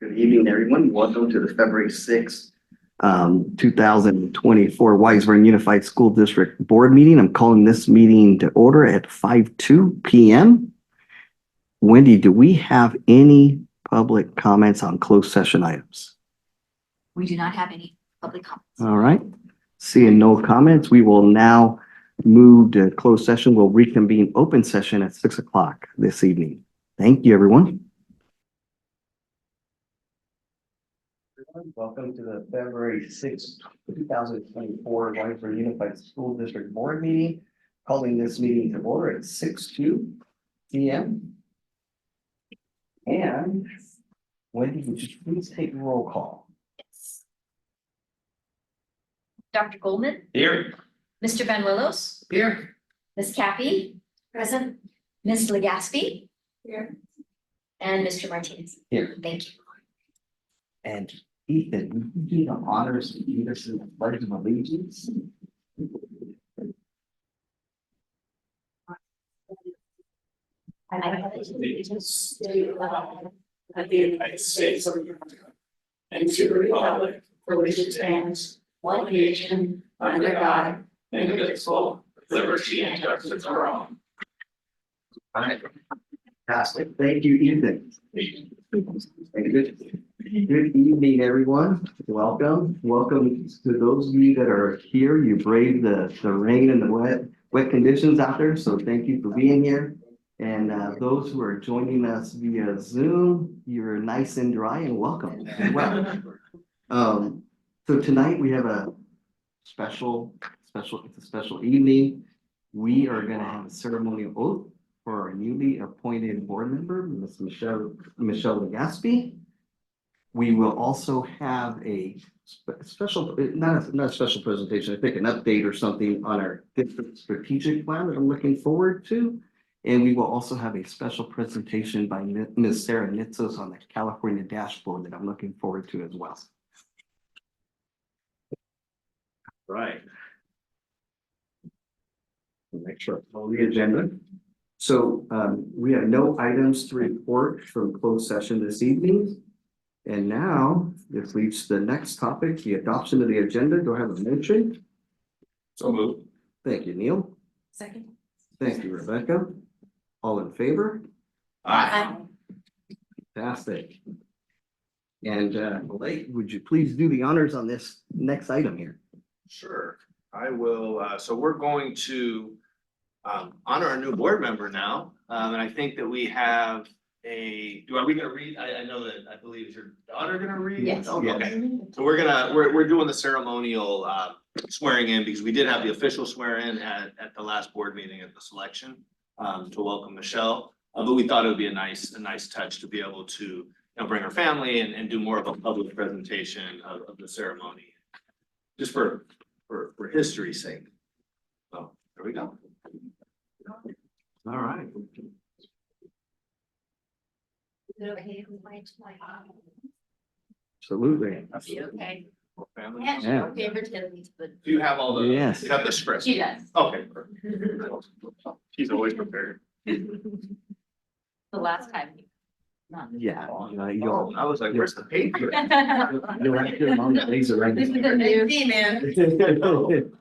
Good evening, everyone. Welcome to the February 6th, 2024 Weisburn Unified School District Board meeting. I'm calling this meeting to order at 5:02 p.m. Wendy, do we have any public comments on closed session items? We do not have any public comments. All right. Seeing no comments, we will now move to closed session. We'll reconvene open session at 6 o'clock this evening. Thank you, everyone. Welcome to the February 6th, 2024 Weisburn Unified School District Board meeting. Calling this meeting to order at 6:02 p.m. And Wendy, would you please take roll call? Yes. Dr. Goldman, Here. Mr. Banuelos, Here. Ms. Cappy, present, Ms. Legaspi, here, and Mr. Martinez. Here. Thank you. And Ethan, would you do the honors to lead us in the pledge of allegiance? I pledge allegiance to the flag Of the United States of America and to the republic for which it stands, one nation, under God, indivisible, with liberty and justice for all. Fantastic. Thank you, Ethan. Good evening, everyone. Welcome. Welcome to those of you that are here. You braved the rain and the wet conditions out there. So thank you for being here. And those who are joining us via Zoom, you're nice and dry and welcome as well. So tonight we have a special evening. We are going to have a ceremonial oath for our newly appointed board member, Ms. Michelle Legaspi. We will also have a special, not a special presentation, I think an update or something on our district strategic plan that I'm looking forward to. And we will also have a special presentation by Ms. Sarah Nitzos on the California dashboard that I'm looking forward to as well. Right. Make sure it's on the agenda. So we have no items to report from closed session this evening. And now this leads to the next topic, the adoption of the agenda. Do I have a motion? So moved. Thank you, Neil. Second. Thank you, Rebecca. All in favor? Aye. Fantastic. And Blake, would you please do the honors on this next item here? Sure, I will. So we're going to honor our new board member now. And I think that we have are we gonna read? I know that I believe is your daughter gonna read? Yes. Oh, okay. So we're doing the ceremonial swearing in because we did have the official swear in at the last board meeting at the selection to welcome Michelle. But we thought it would be a nice touch to be able to bring her family and do more of a public presentation of the ceremony. Just for history's sake. So there we go. All right. Absolutely. Okay. Family. And Yeah. your favorite Tilly's, but Do you have all the? Yes. You have the script? she does. Okay. Perfect. She's always prepared. The last time. Yeah. You'll I was like, where's the paper? you'll have to on the laser right This is now. a new man.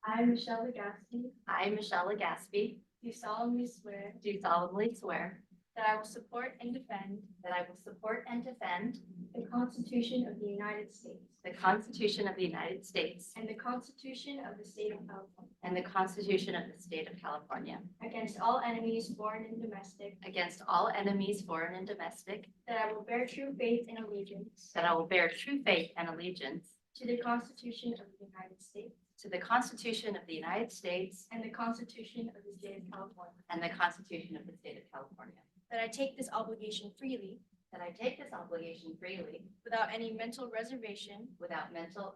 I, Michelle Legaspi, I, Michelle Legaspi, do solemnly swear do solemnly swear that I will support and defend that I will support and defend the Constitution of the United States the Constitution of the United States and the Constitution of the State of California and the Constitution of the State of California against all enemies, foreign and domestic, against all enemies, foreign and domestic, that I will bear true faith and allegiance that I will bear true faith and allegiance to the Constitution of the United States to the Constitution of the United States and the Constitution of the State of California, and the Constitution of the State of California, that I take this obligation freely that I take this obligation freely without any mental reservation without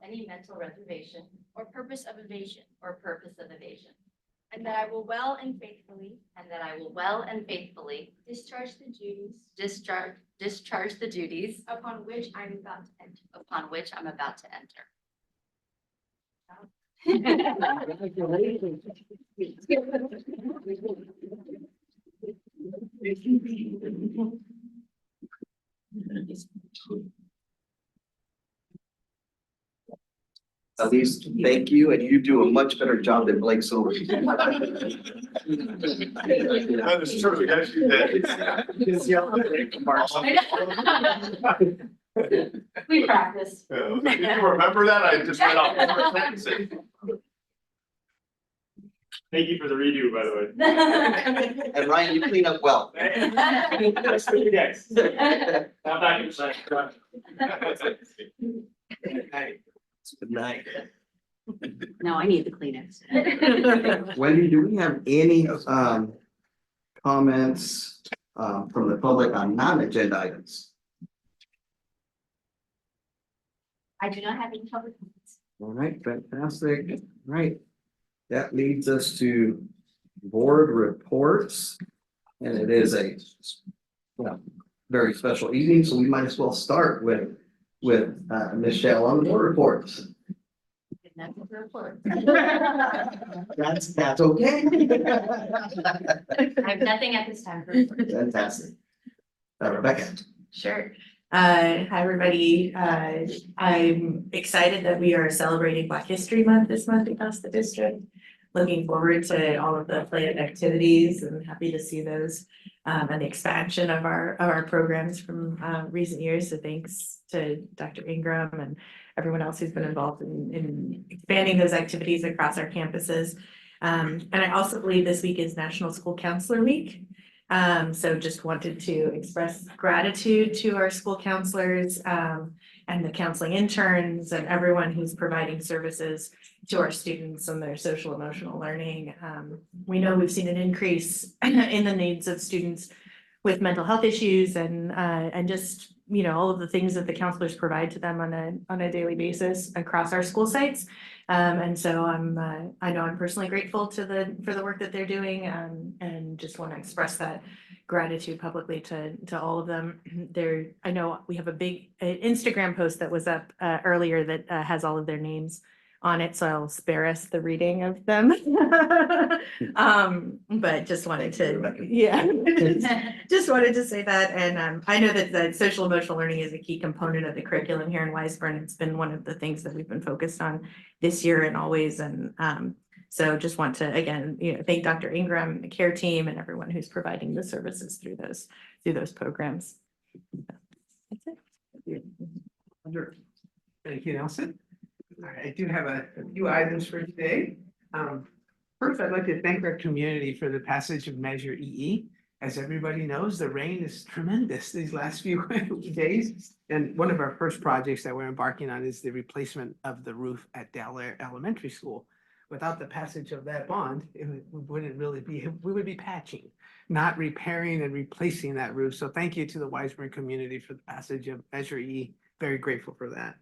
any mental reservation or purpose of evasion, or purpose of evasion, and that I will well and faithfully and that I will well and faithfully discharge the duties discharge the duties upon which I am about to enter. upon which I'm about to enter. Congratulations. At least, thank you, and you do a much better job than Blake Silver. That is true, yes, you did. We practiced. You remember that? I just read off. Thank you for the redo, by the way. And Ryan, you clean up well. Nice to meet you guys. How about you, sir? Good night. No, I need the Kleenex. Wendy, do we have any comments from the public on non-agenda items? I do not have any public comments. All right, fantastic. Right. That leads us to board reports. And it is a very special evening, so we might as well start with Michelle on the board reports. Nothing to report. That's okay. I have nothing at this time for report. Fantastic. Rebecca. Sure. Hi, everybody. I'm excited that we are celebrating Black History Month this month across the district. Looking forward to all of the planned activities and happy to see those and the expansion of our programs from recent years. So thanks to Dr. Ingram and everyone else who's been involved in expanding those activities across our campuses. And I also believe this week is National School Counselor Week. So just wanted to express gratitude to our school counselors and the counseling interns and everyone who's providing services to our students and their social emotional learning. We know we've seen an increase in the needs of students with mental health issues and just, you know, all of the things that the counselors provide to them on a daily basis across our school sites. And so I know I'm personally grateful for the work that they're doing and just want to express that gratitude publicly to all of them. I know we have a big Instagram post that was up earlier that has all of their names on it, so I'll spare us the reading of them. But just wanted to, just wanted to say that. And I know that social emotional learning is a key component of the curriculum here in Weisburn. It's been one of the things that we've been focused on this year and always. And so just want to, again, thank Dr. Ingram, the care team, and everyone who's providing the services through those programs. That's it. Thank you, Nelson. All right, I do have a few items for today. First, I'd like to thank our community for the passage of Measure EE. As everybody knows, the rain is tremendous these last few days. And one of our first projects that we're embarking on is the replacement of the roof at Delaware Elementary School. Without the passage of that bond, we would be patching, not repairing and replacing that roof. So thank you to the Weisburn community for the passage of Measure E. Very grateful for that.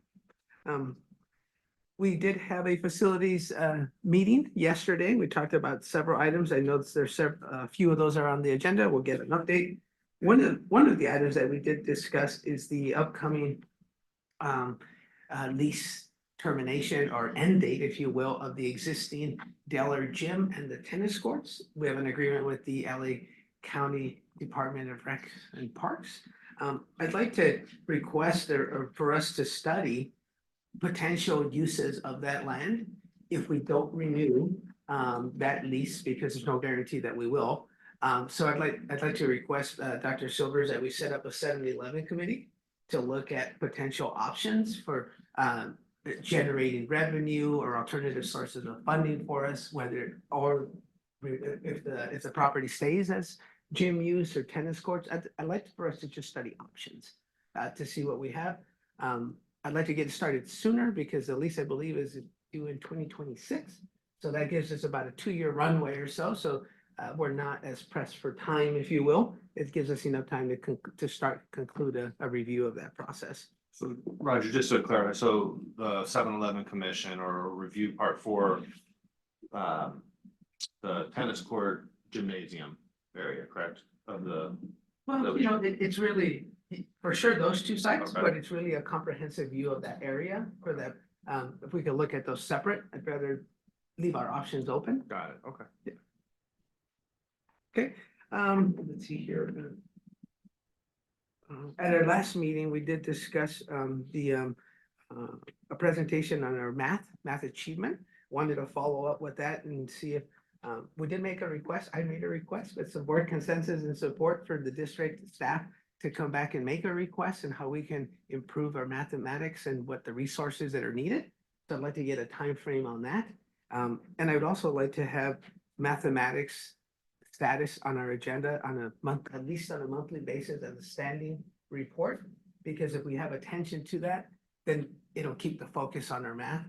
We did have a facilities meeting yesterday. We talked about several items. I know there's a few of those are on the agenda. We'll get an update. One of the items that we did discuss is the upcoming lease termination or end date, if you will, of the existing Delaware gym and the tennis courts. We have an agreement with the LA County Department of Rec and Parks. I'd like to request for us to study potential uses of that land if we don't renew that lease, because there's no guarantee that we will. So I'd like to request Dr. Silvers that we set up a 7-Eleven committee to look at potential options for generating revenue or alternative sources of funding for us, whether or if the property stays as gym use or tennis courts. I'd like for us to just study options to see what we have. I'd like to get started sooner because the lease, I believe, is due in 2026. So that gives us about a 2-year runway or so. So we're not as pressed for time, if you will. It gives us enough time to conclude a review of that process. So Roger, just to clarify, so the 7-Eleven commission or review part 4, the tennis court gymnasium area, correct? Well, it's really, for sure, those 2 sites, Okay. but it's really a comprehensive view of that area for that. If we could look at those separate, I'd rather leave our options open. Got it, okay. Okay, Let's see here. At our last meeting, we did discuss a presentation on our math achievement. Wanted to follow up with that and see if we did make a request. I made a request with some board consensus and support for the district staff to come back and make a request and how we can improve our mathematics and what the resources that are needed. So I'd like to get a time frame on that. And I would also like to have mathematics status on our agenda on a month, at least on a monthly basis as a standing report. Because if we have attention to that, then it'll keep the focus on our math.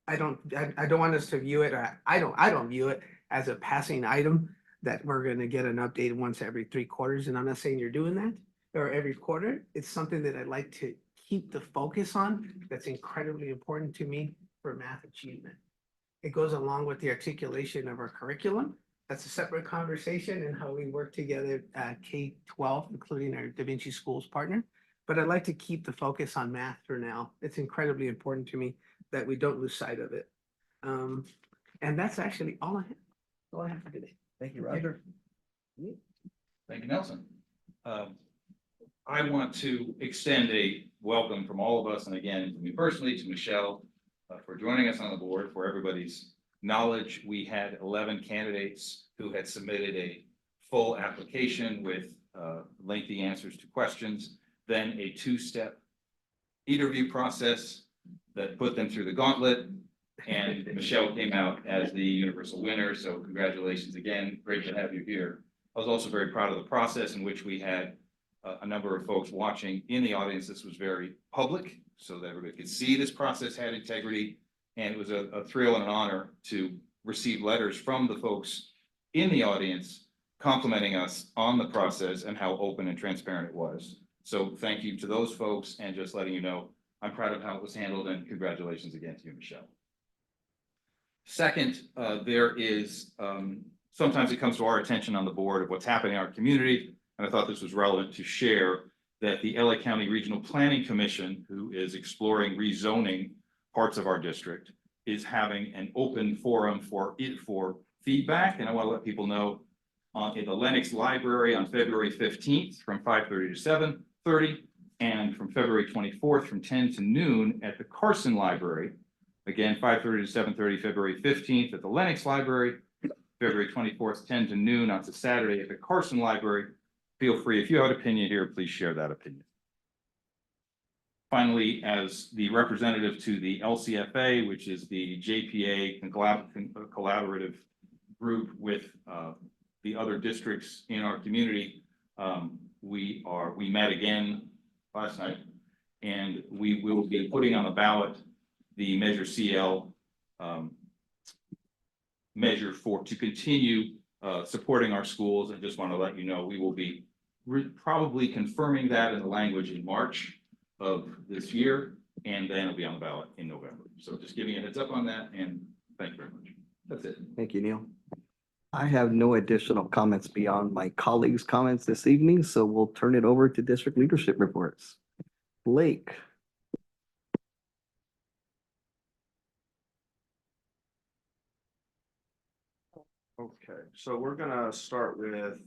I don't want us to view it, I don't view it as a passing item that we're gonna get an update once every 3 quarters. And I'm not saying you're doing that or every quarter. It's something that I'd like to keep the focus on. That's incredibly important to me for math achievement. It goes along with the articulation of our curriculum. That's a separate conversation and how we work together at K-12, including our Da Vinci Schools partner. But I'd like to keep the focus on math for now. It's incredibly important to me that we don't lose sight of it. And that's actually all I have for today. Thank you, Roger. Thank you, Nelson. I want to extend a welcome from all of us, and again, to me personally, to Michelle, for joining us on the board, for everybody's knowledge. We had 11 candidates who had submitted a full application with lengthy answers to questions, then a 2-step interview process that put them through the gauntlet. And Michelle came out as the universal winner. So congratulations again. Great to have you here. I was also very proud of the process in which we had a number of folks watching in the audience. This was very public so that everybody could see this process had integrity. And it was a thrill and an honor to receive letters from the folks in the audience complimenting us on the process and how open and transparent it was. So thank you to those folks, and just letting you know, I'm proud of how it was handled, and congratulations again to you, Michelle. Second, there is, sometimes it comes to our attention on the board of what's happening in our community, and I thought this was relevant to share that the LA County Regional Planning Commission, who is exploring rezoning parts of our district, is having an open forum for feedback. And I want to let people know in the Lenox Library on February 15th from 5:30 to 7:30, and from February 24th from 10 to noon at the Carson Library. Again, 5:30 to 7:30, February 15th at the Lenox Library, February 24th, 10 to noon on Saturday at the Carson Library. Feel free, if you have an opinion here, please share that opinion. Finally, as the representative to the LCFA, which is the JPA collaborative group with the other districts in our community, we met again last night, and we will be putting on the ballot the Measure CL measure to continue supporting our schools. I just want to let you know we will be probably confirming that in the language in March of this year, and then it'll be on the ballot in November. So just giving you a heads up on that, and thank you very much. That's it. Thank you, Neil. I have no additional comments beyond my colleagues' comments this evening, so we'll turn it over to district leadership reports. Blake. Okay, so we're gonna start with,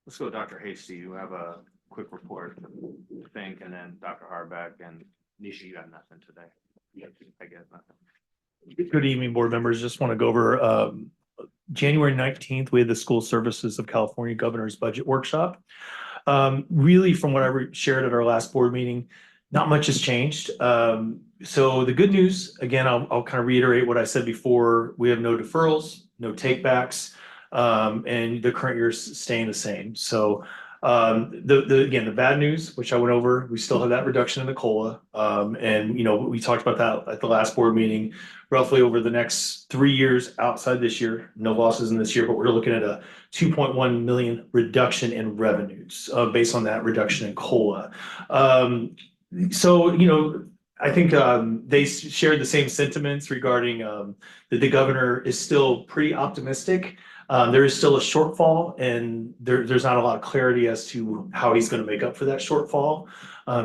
let's go Dr. Hasty. You have a quick report, I think, and then Dr. Harbeck and Nisha, you got nothing today. I get nothing. Good evening, board members. Just want to go over January 19th, we had the School Services of California Governor's Budget Workshop. Really, from what I shared at our last board meeting, not much has changed. So the good news, again, I'll kind of reiterate what I said before. We have no deferrals, no takebacks, and the current year is staying the same. So again, the bad news, which I went over, we still have that reduction in the COLA. And, we talked about that at the last board meeting, roughly over the next 3 years outside this year, no losses in this year, but we're looking at a 2.1 million reduction in revenues based on that reduction in COLA. So, I think they shared the same sentiments regarding that the governor is still pretty optimistic. There is still a shortfall, and there's not a lot of clarity as to how he's going to make up for that shortfall.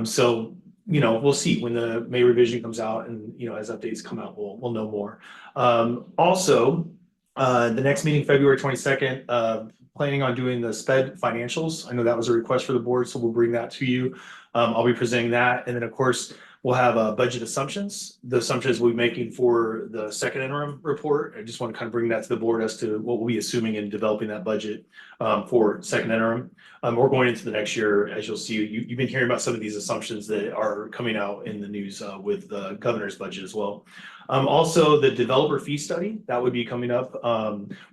So, we'll see when the May revision comes out, and as updates come out, we'll know more. Also, The next meeting, February 22nd, planning on doing the SPED financials. I know that was a request for the board, so we'll bring that to you. I'll be presenting that. And then, of course, we'll have budget assumptions, the assumptions we'll be making for the second interim report. I just want to kind of bring that to the board as to what we'll be assuming in developing that budget for second interim. We're going into the next year, as you'll see, you've been hearing about some of these assumptions that are coming out in the news with the governor's budget as well. Also, the developer fee study, that would be coming up.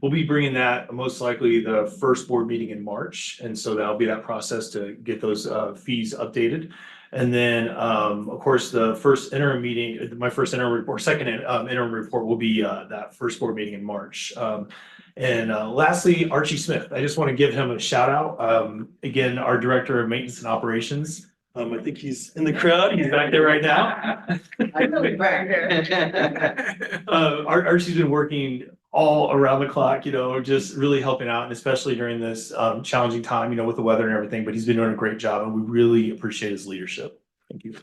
We'll be bringing that most likely the first board meeting in March. And so that'll be that process to get those fees updated. And then, of course, the first interim meeting, my first interim report, second interim report will be that first board meeting in March. And lastly, Archie Smith, I just want to give him a shout out. Again, our Director of Maintenance and Operations. I think he's in the crowd. He's back there right now. Archie's been working all around the clock, just really helping out, and especially during this challenging time, with the weather and everything, but he's been doing a great job and we really appreciate his leadership. Thank you.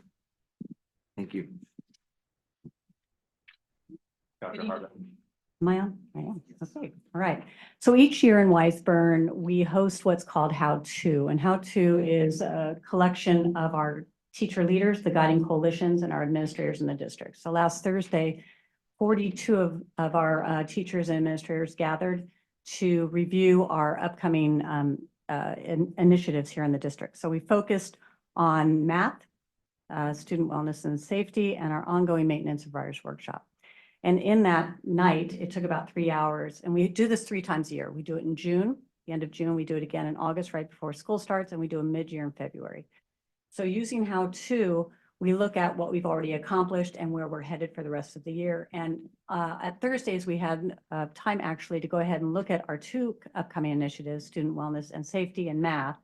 Thank you. Dr. Harback. Am I on? I am. Okay. All right. So each year in Weisburn, we host what's called How To. And How To is a collection of our teacher leaders, the guiding coalitions, and our administrators in the district. So last Thursday, 42 of our teachers and administrators gathered to review our upcoming initiatives here in the district. So we focused on math, student wellness and safety, and our ongoing maintenance of writers workshop. And in that night, it took about 3 hours, and we do this 3 times a year. We do it in June, the end of June. We do it again in August, right before school starts, and we do a mid-year in February. So using How To, we look at what we've already accomplished and where we're headed for the rest of the year. And at Thursdays, we had time actually to go ahead and look at our 2 upcoming initiatives, student wellness and safety and math,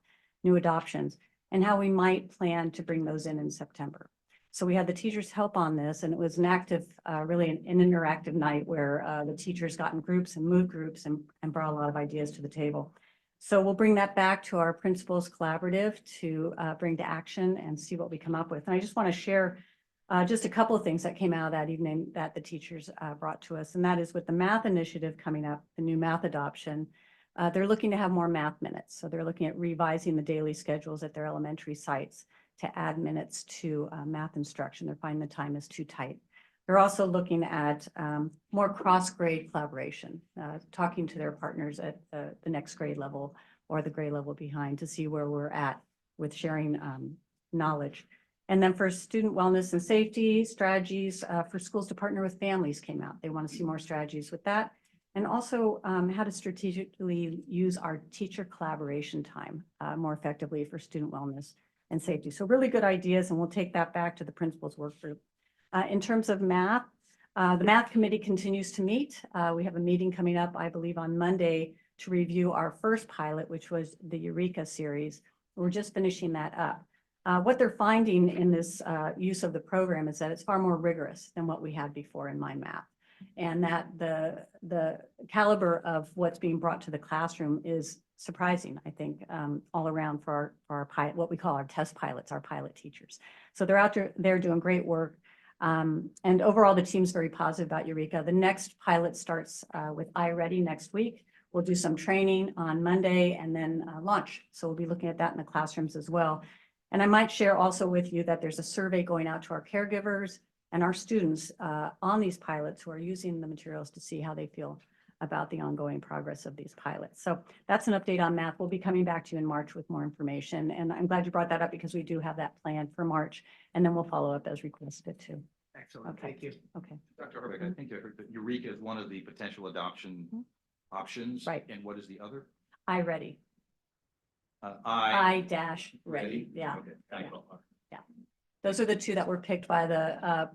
new adoptions, and how we might plan to bring those in September. So we had the teachers help on this, and it was an active, really an interactive night where the teachers got in groups and moved groups and brought a lot of ideas to the table. So we'll bring that back to our principals collaborative to bring to action and see what we come up with. And I just want to share just a couple of things that came out of that evening that the teachers brought to us. And that is with the math initiative coming up, the new math adoption, they're looking to have more math minutes. So they're looking at revising the daily schedules at their elementary sites to add minutes to math instruction. They're finding the time is too tight. They're also looking at more cross-grade collaboration, talking to their partners at the next grade level or the grade level behind to see where we're at with sharing knowledge. And then for student wellness and safety strategies for schools to partner with families came out. They want to see more strategies with that. And also how to strategically use our teacher collaboration time more effectively for student wellness and safety. So really good ideas, and we'll take that back to the principals work group. In terms of math, the math committee continues to meet. We have a meeting coming up, I believe, on Monday to review our first pilot, which was the Eureka series. We're just finishing that up. What they're finding in this use of the program is that it's far more rigorous than what we had before in Mind Math, and that the caliber of what's being brought to the classroom is surprising, I think, all around for our pilot, what we call our test pilots, our pilot teachers. So they're out there doing great work. And overall, the team's very positive about Eureka. The next pilot starts with iReady next week. We'll do some training on Monday and then launch. So we'll be looking at that in the classrooms as well. And I might share also with you that there's a survey going out to our caregivers and our students on these pilots who are using the materials to see how they feel about the ongoing progress of these pilots. So that's an update on math. We'll be coming back to you in March with more information. And I'm glad you brought that up because we do have that planned for March, and then we'll follow up as requested too. Excellent. Okay. Thank you. Okay. Dr. Harbeck, I think I heard that Eureka is one of the potential adoption options. Right. And what is the other? iReady. I-ready. Yeah. Okay, thank you. Those are the 2 that were picked by the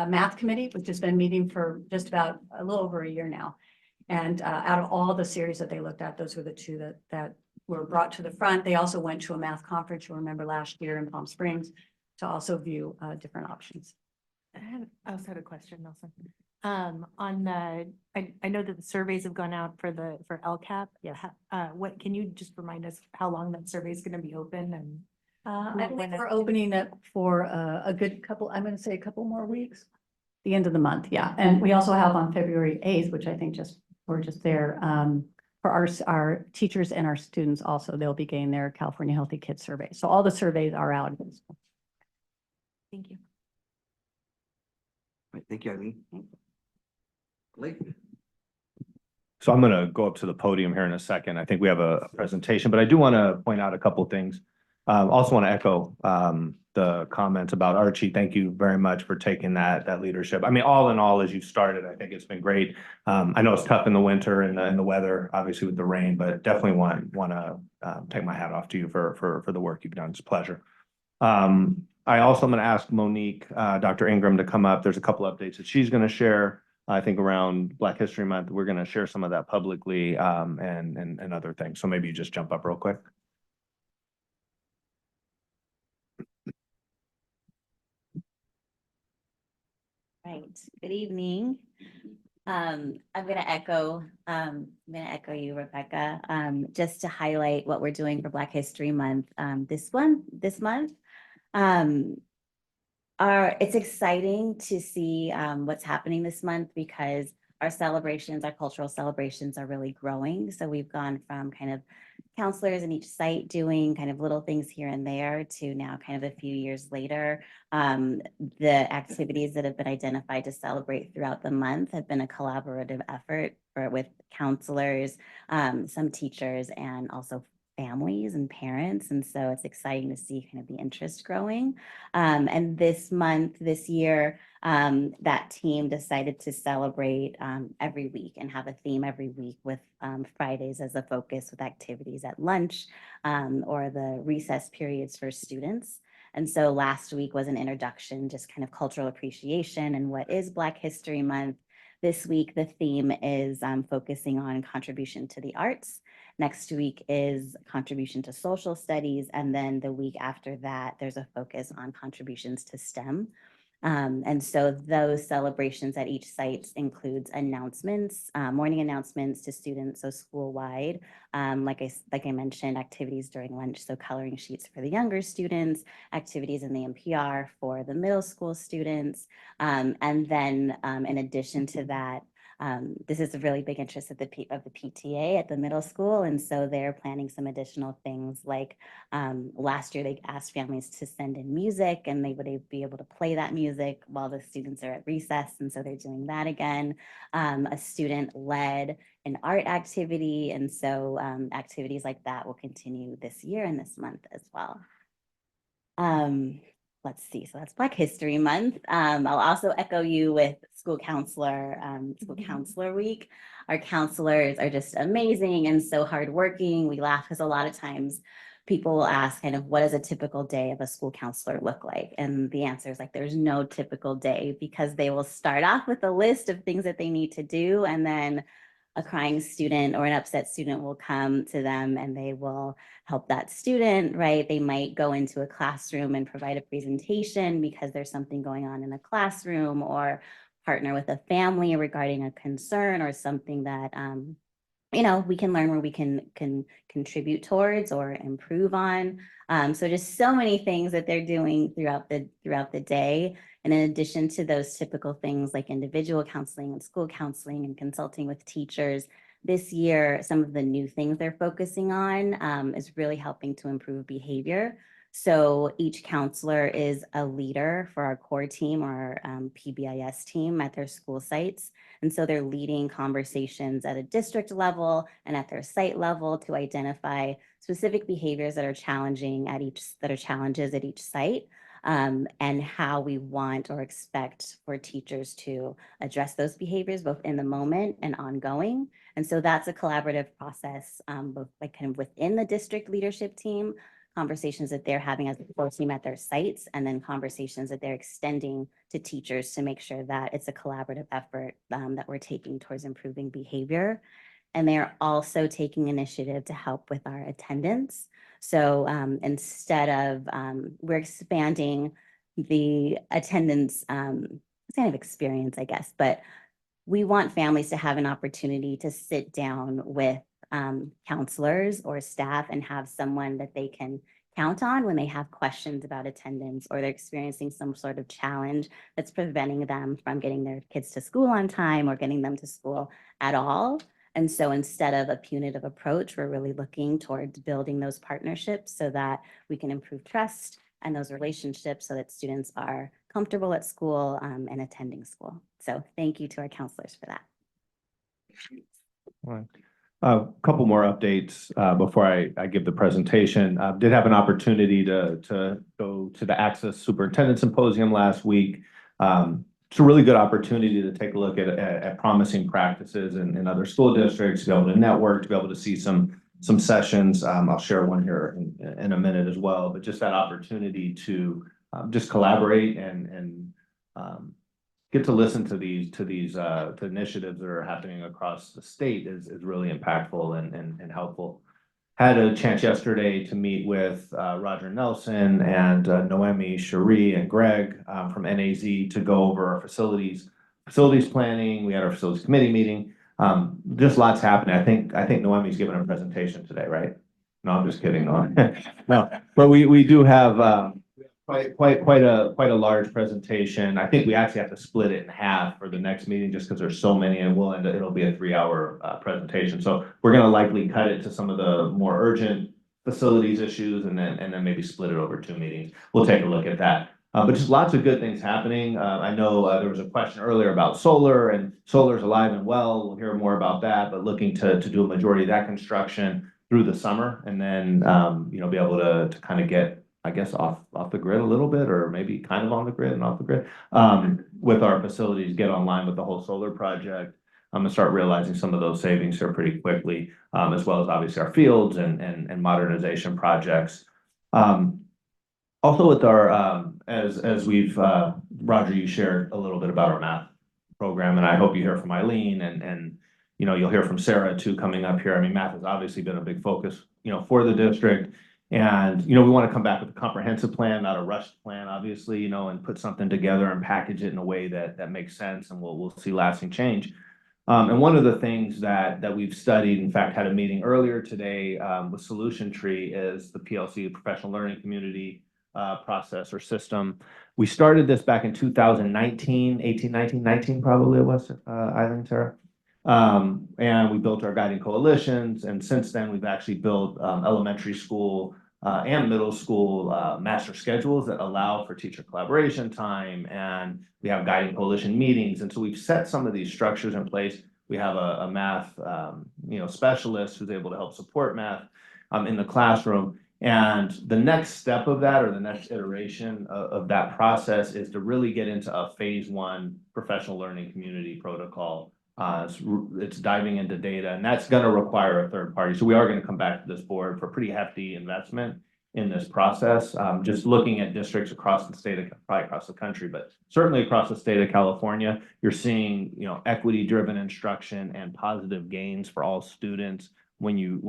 math committee, which has been meeting for just about a little over a year now. And out of all the series that they looked at, those were the 2 that were brought to the front. They also went to a math conference, you'll remember last year in Palm Springs, to also view different options. I also had a question, Nelson. On the, I know that the surveys have gone out for LCAP. Yes. What, can you just remind us how long that survey is going to be open and? I believe we're opening it for a good couple, I'm going to say a couple more weeks, the end of the month. Yeah. And we also have on February 8th, which I think just We're just there. For our teachers and our students also, they'll be getting their California Healthy Kids survey. So all the surveys are out. Thank you. Right, thank you, Eileen. Blake? So I'm gonna go up to the podium here in a second. I think we have a presentation, but I do want to point out a couple things. Also want to echo the comments about Archie. Thank you very much for taking that leadership. I mean, all in all, as you started, I think it's been great. I know it's tough in the winter and the weather, obviously with the rain, but definitely want to take my hat off to you for the work you've done. It's a pleasure. I also am going to ask Monique, Dr. Ingram to come up. There's a couple updates that she's going to share. I think around Black History Month, we're going to share some of that publicly and other things. So maybe you just jump up real quick. Right, good evening. I'm gonna echo you, Rebecca, just to highlight what we're doing for Black History Month. This month. It's exciting to see what's happening this month because our cultural celebrations are really growing. So we've gone from kind of counselors in each site doing kind of little things here and there to now kind of a few years later. The activities that have been identified to celebrate throughout the month have been a collaborative effort with counselors, some teachers, and also families and parents. And so it's exciting to see kind of the interest growing. And this year, that team decided to celebrate every week and have a theme every week with Fridays as a focus with activities at lunch or the recess periods for students. And so last week was an introduction, just kind of cultural appreciation and what is Black History Month. This week, the theme is focusing on contribution to the arts. Next week is contribution to social studies. And then the week after that, there's a focus on contributions to STEM. And so those celebrations at each site includes announcements, morning announcements to students, so school-wide. Like I mentioned, activities during lunch, so coloring sheets for the younger students, activities in the NPR for the middle school students. And then in addition to that, this is a really big interest of the PTA at the middle school. And so they're planning some additional things like last year they asked families to send in music and they would be able to play that music while the students are at recess. And so they're doing that again. A student led an art activity. And so activities like that will continue this year and this month as well. Let's see, so that's Black History Month. I'll also echo you with School Counselor Week. Our counselors are just amazing and so hardworking. We laugh because a lot of times people will ask kind of what does a typical day of a school counselor look like? And the answer is like, there's no typical day because they will start off with a list of things that they need to do. And then a crying student or an upset student will come to them and they will help that student, right? They might go into a classroom and provide a presentation because there's something going on in the classroom, or partner with a family regarding a concern or something that, we can learn where we can contribute towards or improve on. So just so many things that they're doing throughout the day. And in addition to those typical things like individual counseling and school counseling and consulting with teachers, this year, some of the new things they're focusing on is really helping to improve behavior. So each counselor is a leader for our core team or our PBIS team at their school sites. And so they're leading conversations at a district level and at their site level to identify specific behaviors that are challenges at each site. And how we want or expect for teachers to address those behaviors, both in the moment and ongoing. And so that's a collaborative process, both like kind of within the district leadership team, conversations that they're having as a core team at their sites, and then conversations that they're extending to teachers to make sure that it's a collaborative effort that we're taking towards improving behavior. And they are also taking initiative to help with our attendance. So instead of, we're expanding the attendance kind of experience, I guess, but we want families to have an opportunity to sit down with counselors or staff and have someone that they can count on when they have questions about attendance or they're experiencing some sort of challenge that's preventing them from getting their kids to school on time or getting them to school at all. And so instead of a punitive approach, we're really looking towards building those partnerships so that we can improve trust and those relationships so that students are comfortable at school and attending school. So thank you to our counselors for that. Right. A couple more updates before I give the presentation. Did have an opportunity to go to the Access Superintendent Symposium last week. It's a really good opportunity to take a look at promising practices in other school districts, to be able to network, to be able to see some sessions. I'll share one here in a minute as well, but just that opportunity to just collaborate and get to listen to these to initiatives that are happening across the state is really impactful and helpful. Had a chance yesterday to meet with Roger Nelson and Noemi, Cherie, and Greg from NAZ to go over our facilities planning. We had our facilities committee meeting. Just lots happening. I think Noemi's giving a presentation today, right? No, I'm just kidding. No, but we do have quite a large presentation. I think we actually have to split it in half for the next meeting just because there's so many, and it'll be a 3-hour presentation. So we're going to likely cut it to some of the more urgent facilities issues and then maybe split it over 2 meetings. We'll take a look at that. But just lots of good things happening. I know there was a question earlier about solar, and solar's alive and well. We'll hear more about that, but looking to do a majority of that construction through the summer, and then be able to kind of get, I guess, off the grid a little bit, or maybe kind of on the grid and off the grid with our facilities, get online with the whole solar project. I'm gonna start realizing some of those savings here pretty quickly, as well as obviously our fields and modernization projects. Also with our, as we've, Roger, you shared a little bit about our math program, and I hope you hear from Eileen and you'll hear from Sarah too coming up here. I mean, math has obviously been a big focus, for the district. And, we want to come back with a comprehensive plan, not a rushed plan, obviously, and put something together and package it in a way that makes sense, and we'll see lasting change. And one of the things that we've studied, in fact, had a meeting earlier today with Solution Tree, is the PLC, Professional Learning Community process or system. We started this back in 2019, 19 probably it was, Eileen, Sarah. And we built our guiding coalitions, and since then we've actually built elementary school and middle school master schedules that allow for teacher collaboration time, and we have guiding coalition meetings. And so we've set some of these structures in place. We have a math specialist who's able to help support math in the classroom. And the next step of that, or the next iteration of that process, is to really get into a phase 1 professional learning community protocol. It's diving into data, and that's going to require a third party. So we are going to come back to this board for pretty hefty investment in this process. Just looking at districts across the state, probably across the country, but certainly across the state of California, you're seeing, equity-driven instruction and positive gains for all students when you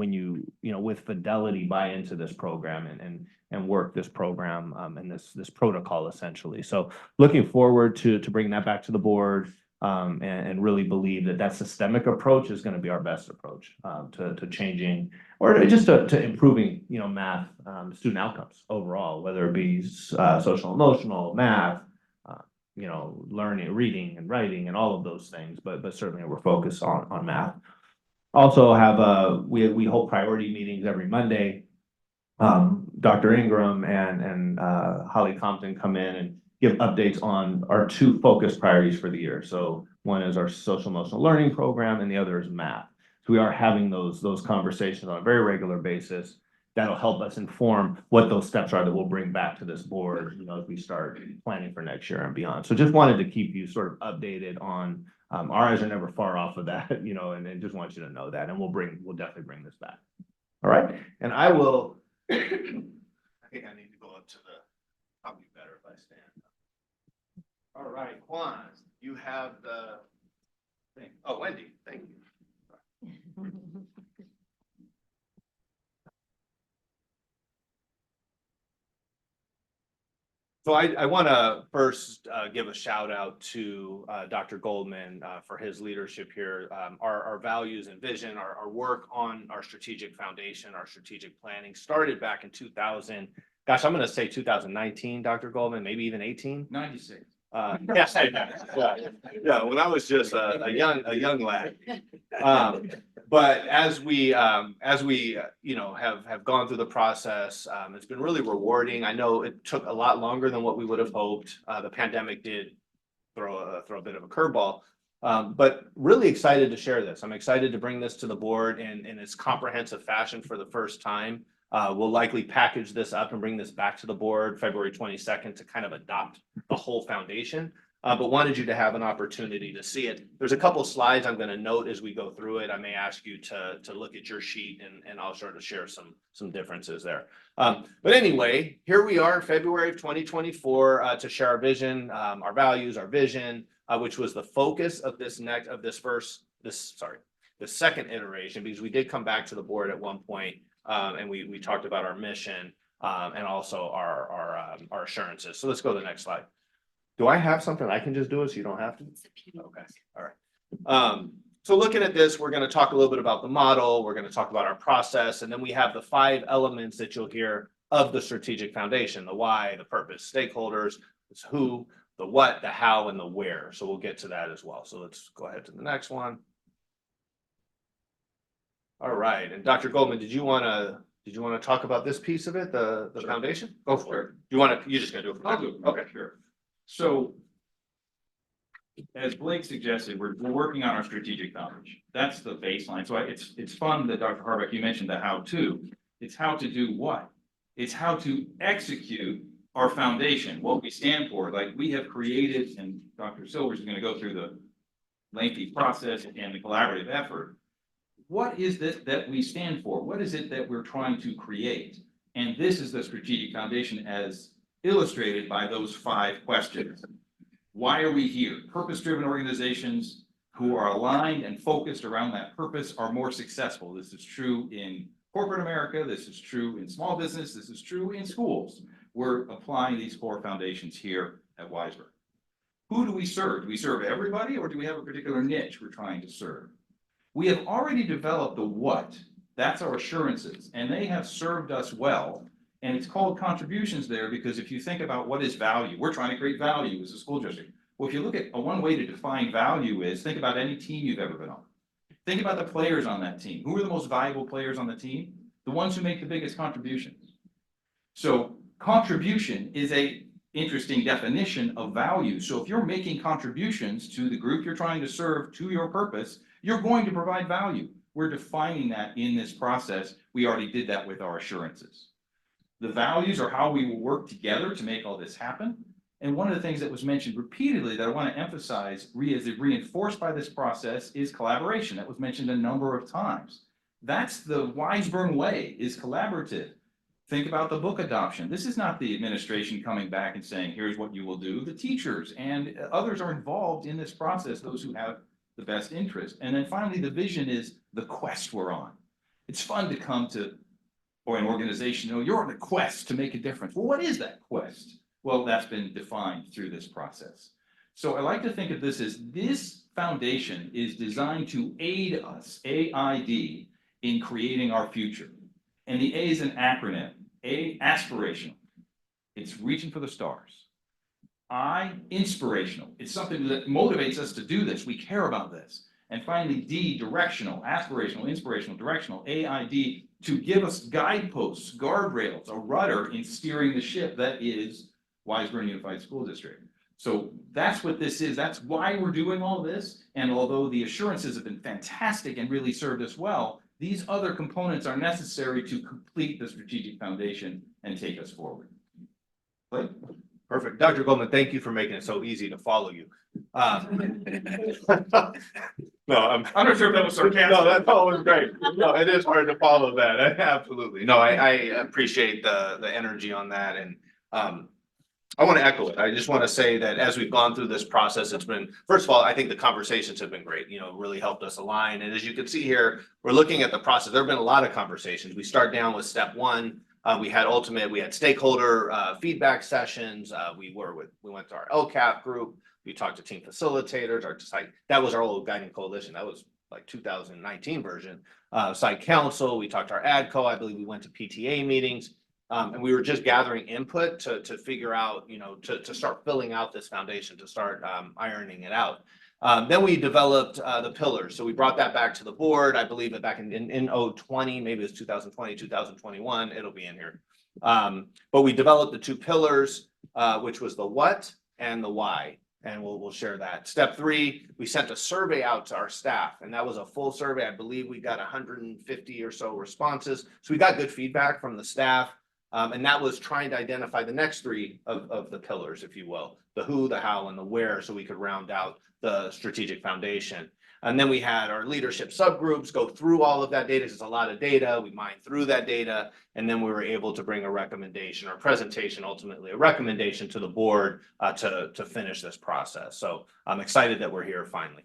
with fidelity buy into this program and work this program and this protocol essentially. So looking forward to bringing that back to the board. And really believe that systemic approach is going to be our best approach to changing, or just to improving, math student outcomes overall, whether it be social emotional, math, learning, reading and writing and all of those things, but certainly we're focused on math. Also have we hold priority meetings every Monday. Dr. Ingram and Holly Compton come in and give updates on our 2 focus priorities for the year. So one is our social emotional learning program, and the other is math. So we are having those conversations on a very regular basis. That'll help us inform what those steps are that we'll bring back to this board, as we start planning for next year and beyond. So just wanted to keep you sort of updated on, our eyes are never far off of that, and just want you to know that, and we'll definitely bring this back. All right, and I will, I think I need to go up to probably better if I stand. All right, Juan, you have the thing. Oh, Wendy, thank you. So I want to first give a shout out to Dr. Goldman for his leadership here. Our values and vision, our work on our strategic foundation, our strategic planning started back in 2000. Gosh, I'm going to say 2019, Dr. Goldman, maybe even 18. 96. Yes, yeah, when I was just a young lad. But as we, you know, have gone through the process, it's been really rewarding. I know it took a lot longer than what we would have hoped. The pandemic did throw a bit of a curveball. But really excited to share this. I'm excited to bring this to the board in its comprehensive fashion for the first time. We'll likely package this up and bring this back to the board February 22nd to kind of adopt the whole foundation. But wanted you to have an opportunity to see it. There's a couple slides I'm going to note as we go through it. I may ask you to look at your sheet and I'll sort of share some differences there. But anyway, here we are in February of 2024 to share our vision, our values, our vision, which was the focus of the second iteration, because we did come back to the board at one point and we talked about our mission and also our assurances. So let's go to the next slide. Do I have something I can just do it so you don't have to? Okay, all right. So looking at this, we're going to talk a little bit about the model. We're going to talk about our process, and then we have the 5 elements that you'll hear of the strategic foundation: the why, the purpose, stakeholders, it's who, the what, the how, and the where. So we'll get to that as well. So let's go ahead to the next one. All right, and Dr. Goldman, did you want to talk about this piece of it, the Sure. foundation? Go for it. You're just going to do it. I'll do it. Okay, Sure. So as Blake suggested, we're working on our strategic foundation. That's the baseline. So it's fun that Dr. Harbeck, you mentioned the how-to. It's how to do what? It's how to execute our foundation, what we stand for. Like we have created, and Dr. Silvers is going to go through the lengthy process and the collaborative effort. What is this that we stand for? What is it that we're trying to create? And this is the strategic foundation as illustrated by those 5 questions. Why are we here? Purpose-driven organizations who are aligned and focused around that purpose are more successful. This is true in corporate America. This is true in small business. This is true in schools. We're applying these core foundations here at Weisberg. Who do we serve? Do we serve everybody, or do we have a particular niche we're trying to serve? We have already developed the what. That's our assurances, and they have served us well. And it's called contributions there because if you think about what is value, we're trying to create value as a school district. Well, if you look at one way to define value is think about any team you've ever been on. Think about the players on that team. Who are the most valuable players on the team? The ones who make the biggest contributions. So contribution is a interesting definition of value. So if you're making contributions to the group you're trying to serve, to your purpose, you're going to provide value. We're defining that in this process. We already did that with our assurances. The values are how we will work together to make all this happen. And one of the things that was mentioned repeatedly that I want to emphasize as reinforced by this process is collaboration. That was mentioned a number of times. That's the Weisberg way, is collaborative. Think about the book adoption. This is not the administration coming back and saying, here's what you will do. The teachers and others are involved in this process, those who have the best interest. And then finally, the vision is the quest we're on. It's fun to come to or an organization, you're on a quest to make a difference. Well, what is that quest? Well, that's been defined through this process. So I like to think of this as this foundation is designed to aid us, AID, in creating our future. And the A is an acronym. A, aspirational. It's reaching for the stars. I, inspirational. It's something that motivates us to do this. We care about this. And finally, D, directional, aspirational, inspirational, directional, AID, to give us guideposts, guardrails, a rudder in steering the ship that is Weisberg Unified School District. So that's what this is. That's why we're doing all this. And although the assurances have been fantastic and really served us well, these other components are necessary to complete the strategic foundation and take us forward. Blake? Perfect. Dr. Goldman, thank you for making it so easy to follow you. No, I'm not sure if that was sarcastic. No, that was great. No, it is hard to follow that. Absolutely. No, I appreciate the energy on that. And I want to echo it. I just want to say that as we've gone through this process, it's been, first of all, I think the conversations have been great, really helped us align. And as you can see here, we're looking at the process. There have been a lot of conversations. We start down with step 1. We had stakeholder feedback sessions. We went to our LCAP group. We talked to team facilitators, that was our old guiding coalition. That was like 2019 version. Site council, we talked to our ADCO. I believe we went to PTA meetings. And we were just gathering input to figure out, to start filling out this foundation, to start ironing it out. Then we developed the pillars. So we brought that back to the board. I believe it back in 2020, maybe it was 2020, 2021, it'll be in here. But we developed the two pillars, which was the what and the why. And we'll share that. Step 3, we sent a survey out to our staff, and that was a full survey. I believe we got 150 or so responses. So we got good feedback from the staff. And that was trying to identify the next 3 of the pillars, if you will, the who, the how, and the where, so we could round out the strategic foundation. And then we had our leadership subgroups go through all of that data. It's a lot of data. We mined through that data, and then we were able to bring a recommendation or presentation, ultimately a recommendation to the board to finish this process. So I'm excited that we're here finally.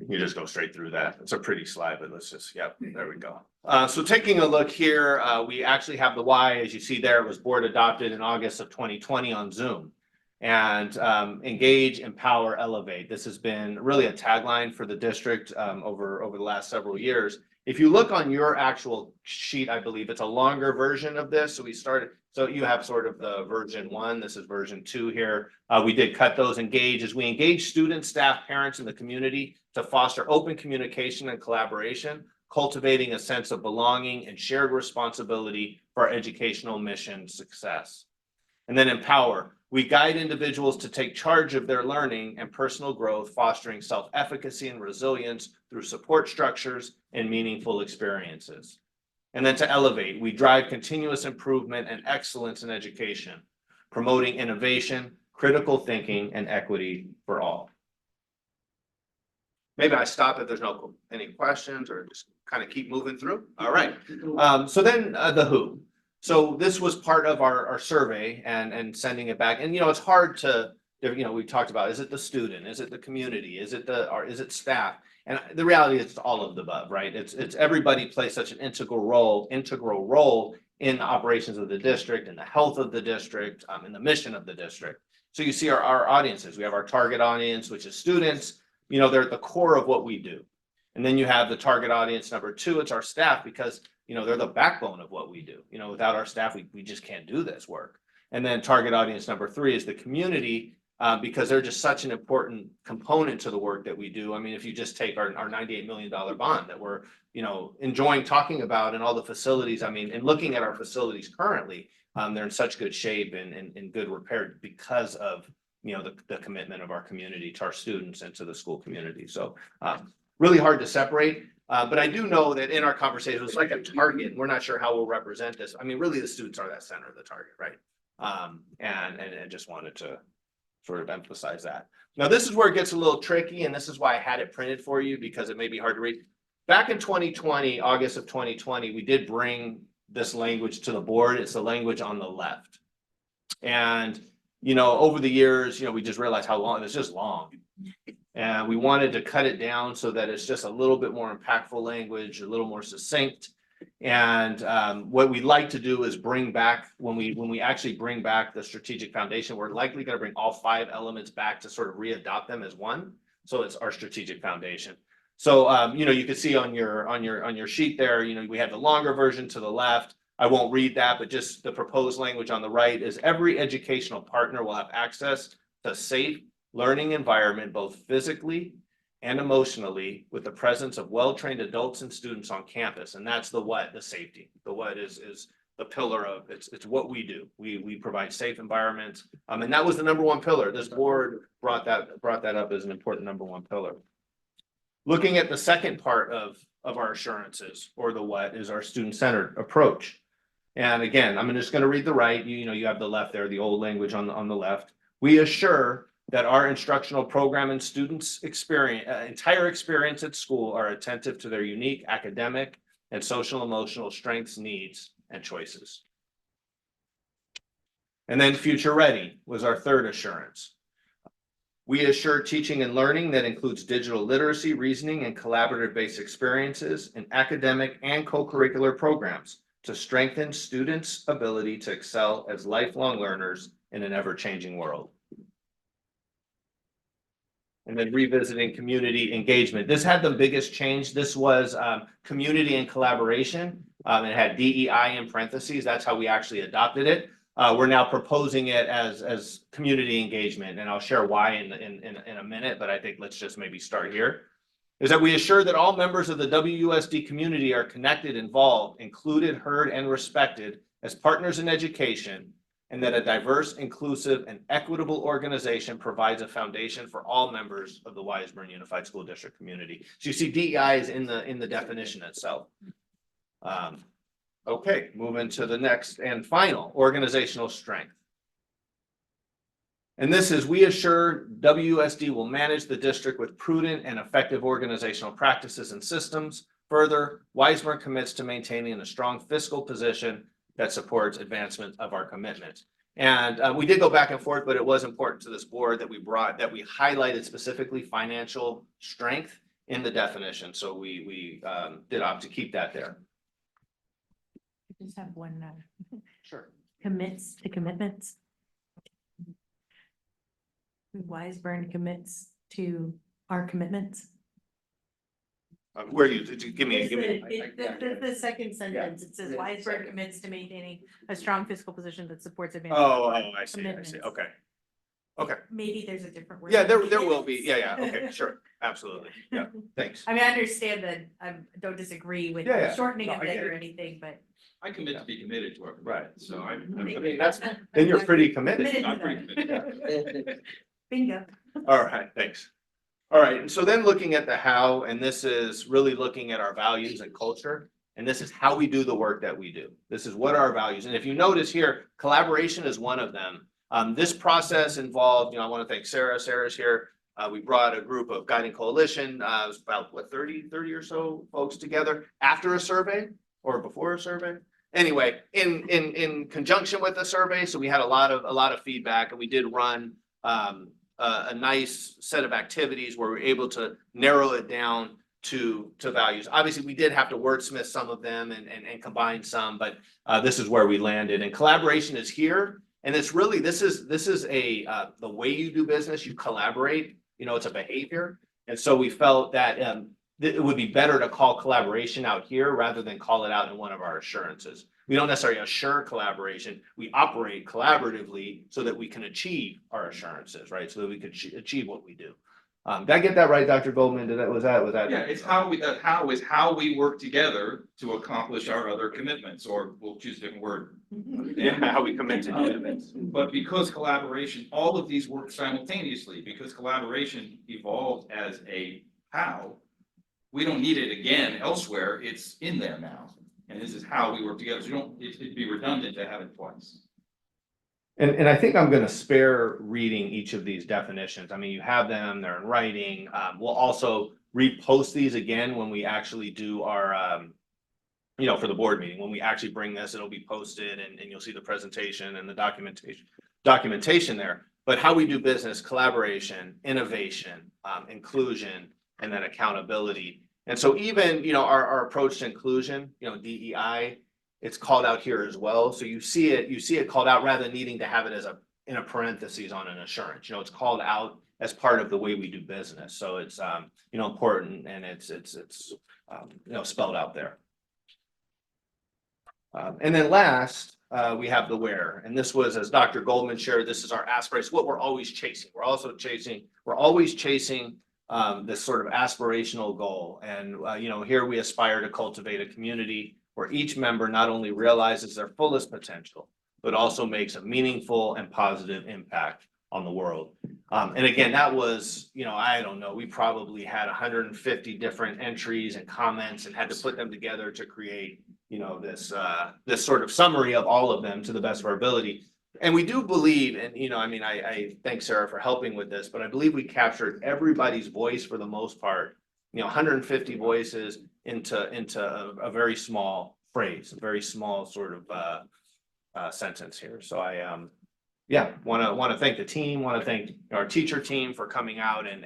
You just go straight through that. It's a pretty slide, but let's just, yep, there we go. So taking a look here, we actually have the why, as you see there, it was board adopted in August of 2020 on Zoom. And engage, empower, elevate. This has been really a tagline for the district over the last several years. If you look on your actual sheet, I believe it's a longer version of this. So we started, so you have sort of the version 1, this is version 2 here. We did cut those engage as we engage students, staff, parents, and the community to foster open communication and collaboration, cultivating a sense of belonging and shared responsibility for our educational mission success. And then empower. We guide individuals to take charge of their learning and personal growth, fostering self-efficacy and resilience through support structures and meaningful experiences. And then to elevate, we drive continuous improvement and excellence in education, promoting innovation, critical thinking, and equity for all. Maybe I stop if there's any questions, or just kind of keep moving through. All right. So then the who. So this was part of our survey and sending it back. And, it's hard to, we talked about, is it the student? Is it the community? Is it staff? And the reality is it's all of the above, right? It's everybody plays such an integral role in the operations of the district and the health of the district and the mission of the district. So you see our audiences. We have our target audience, which is students. They're at the core of what we do. And then you have the target audience number 2, it's our staff, because they're the backbone of what we do. Without our staff, we just can't do this work. And then target audience number 3 is the community, because they're just such an important component to the work that we do. I mean, if you just take our $98 million bond that we're, enjoying talking about, and all the facilities, and looking at our facilities currently, they're in such good shape and good repair because of, the commitment of our community to our students and to the school community. So really hard to separate. But I do know that in our conversation, it's like a target. We're not sure how we'll represent this. Really, the students are that center of the target, right? And I just wanted to sort of emphasize that. Now, this is where it gets a little tricky, and this is why I had it printed for you, because it may be hard to read. Back in 2020, August of 2020, we did bring this language to the board. It's the language on the left. And, over the years, we just realized how long, it's just long. And we wanted to cut it down so that it's just a little bit more impactful language, a little more succinct. And what we'd like to do is bring back, when we actually bring back the strategic foundation, we're likely going to bring all 5 elements back to sort of readopt them as one. So it's our strategic foundation. So you can see on your sheet there, we have the longer version to the left. I won't read that, but just the proposed language on the right is every educational partner will have access to a safe learning environment, both physically and emotionally, with the presence of well-trained adults and students on campus. And that's the what, the safety. The what is the pillar of it's what we do. We provide safe environments. And that was the number 1 pillar. This board brought that up as an important number 1 pillar. Looking at the second part of our assurances, or the what, is our student-centered approach. And again, I'm just going to read the right. You have the left there, the old language on the left. We assure that our instructional program and students' entire experience at school are attentive to their unique academic and social emotional strengths, needs, and choices. And then future ready was our third assurance. We assure teaching and learning that includes digital literacy, reasoning, and collaborative-based experiences in academic and co-curricular programs to strengthen students' ability to excel as lifelong learners in an ever-changing world. And then revisiting community engagement. This had the biggest change. This was community and collaboration. It had DEI in parentheses. That's how we actually adopted it. we're now proposing it as community engagement, and I'll share why in a minute, but I think let's just maybe start here. Is that we assure that all members of the WUSD community are connected, involved, included, heard, and respected as partners in education, and that a diverse, inclusive, and equitable organization provides a foundation for all members of the Weisburn Unified School District community. So you see DEI is in the definition itself. Okay, moving to the next and final, organizational strength. And this is, we assure WUSD will manage the district with prudent and effective organizational practices and systems. Further, Weisburn commits to maintaining a strong fiscal position that supports advancement of our commitments. And we did go back and forth, but it was important to this board that we highlighted specifically financial strength in the definition. So we did opt to keep that there. I just have one, Sure. commits to commitments. Weisburn commits to our commitments. Where do you give me? The second sentence, it says Yeah. Weisburn commits to maintaining a strong fiscal position that supports Oh, advancement. I see. Commitments. Okay. Okay. Maybe there's a different word. Yeah, there will be. Yeah. Okay, sure. Absolutely. Yeah, thanks. I mean, I understand that I don't disagree with Yeah, yeah. shortening No, of I it get or it. anything, but. I commit to be committed to our. Right. So I mean, then you're pretty committed. Committed to I'm pretty committed. Bingo. All right, thanks. All right, and so then looking at the how, and this is really looking at our values and culture, and this is how we do the work that we do. This is what our values, and if you notice here, collaboration is one of them. This process involved, I want to thank Sarah. Sarah's here. We brought a group of Guiding Coalition, it was about 30 or so folks together after a survey or before a survey. Anyway, in conjunction with the survey, so we had a lot of feedback, and we did run a nice set of activities where we were able to narrow it down to values. Obviously, we did have to wordsmith some of them and combine some, but this is where we landed. And collaboration is here, and it's really this is the way you do business. You collaborate. It's a behavior, and so we felt that it would be better to call collaboration out here rather than call it out in one of our assurances. We don't necessarily assure collaboration. We operate collaboratively so that we can achieve our assurances, right? So that we could achieve what we do. Did I get that right, Dr. Goldman? Was that? Yeah, it's how we work together to accomplish our other commitments, or we'll choose a different word. Yeah, how we commit to commitments. But because collaboration, all of these work simultaneously, because collaboration evolved as a how, we don't need it again elsewhere. It's in there now. And this is how we work together. So it'd be redundant to have it twice. And I think I'm going to spare reading each of these definitions. I mean, you have them, they're in writing. We'll also repost these again when we actually do our, for the board meeting. When we actually bring this, it'll be posted and you'll see the presentation and the documentation there. But how we do business, collaboration, innovation, inclusion, and then accountability. And so even, our approach to inclusion, DEI, it's called out here as well. So you see it called out rather than needing to have it as in a parentheses on an assurance. It's called out as part of the way we do business. So it's, important, and it's spelled out there. And then last, we have the where, and this was, as Dr. Goldman shared, this is our aspiration, what we're always chasing. We're always chasing this sort of aspirational goal. And, here we aspire to cultivate a community where each member not only realizes their fullest potential, but also makes a meaningful and positive impact on the world. And again, that was, I don't know, we probably had 150 different entries and comments and had to put them together to create, this sort of summary of all of them to the best of our ability. And we do believe, and I thank Sarah for helping with this, but I believe we captured everybody's voice for the most part, 150 voices into a very small phrase, a very small sort of sentence here. So I want to thank the team, want to thank our teacher team for coming out and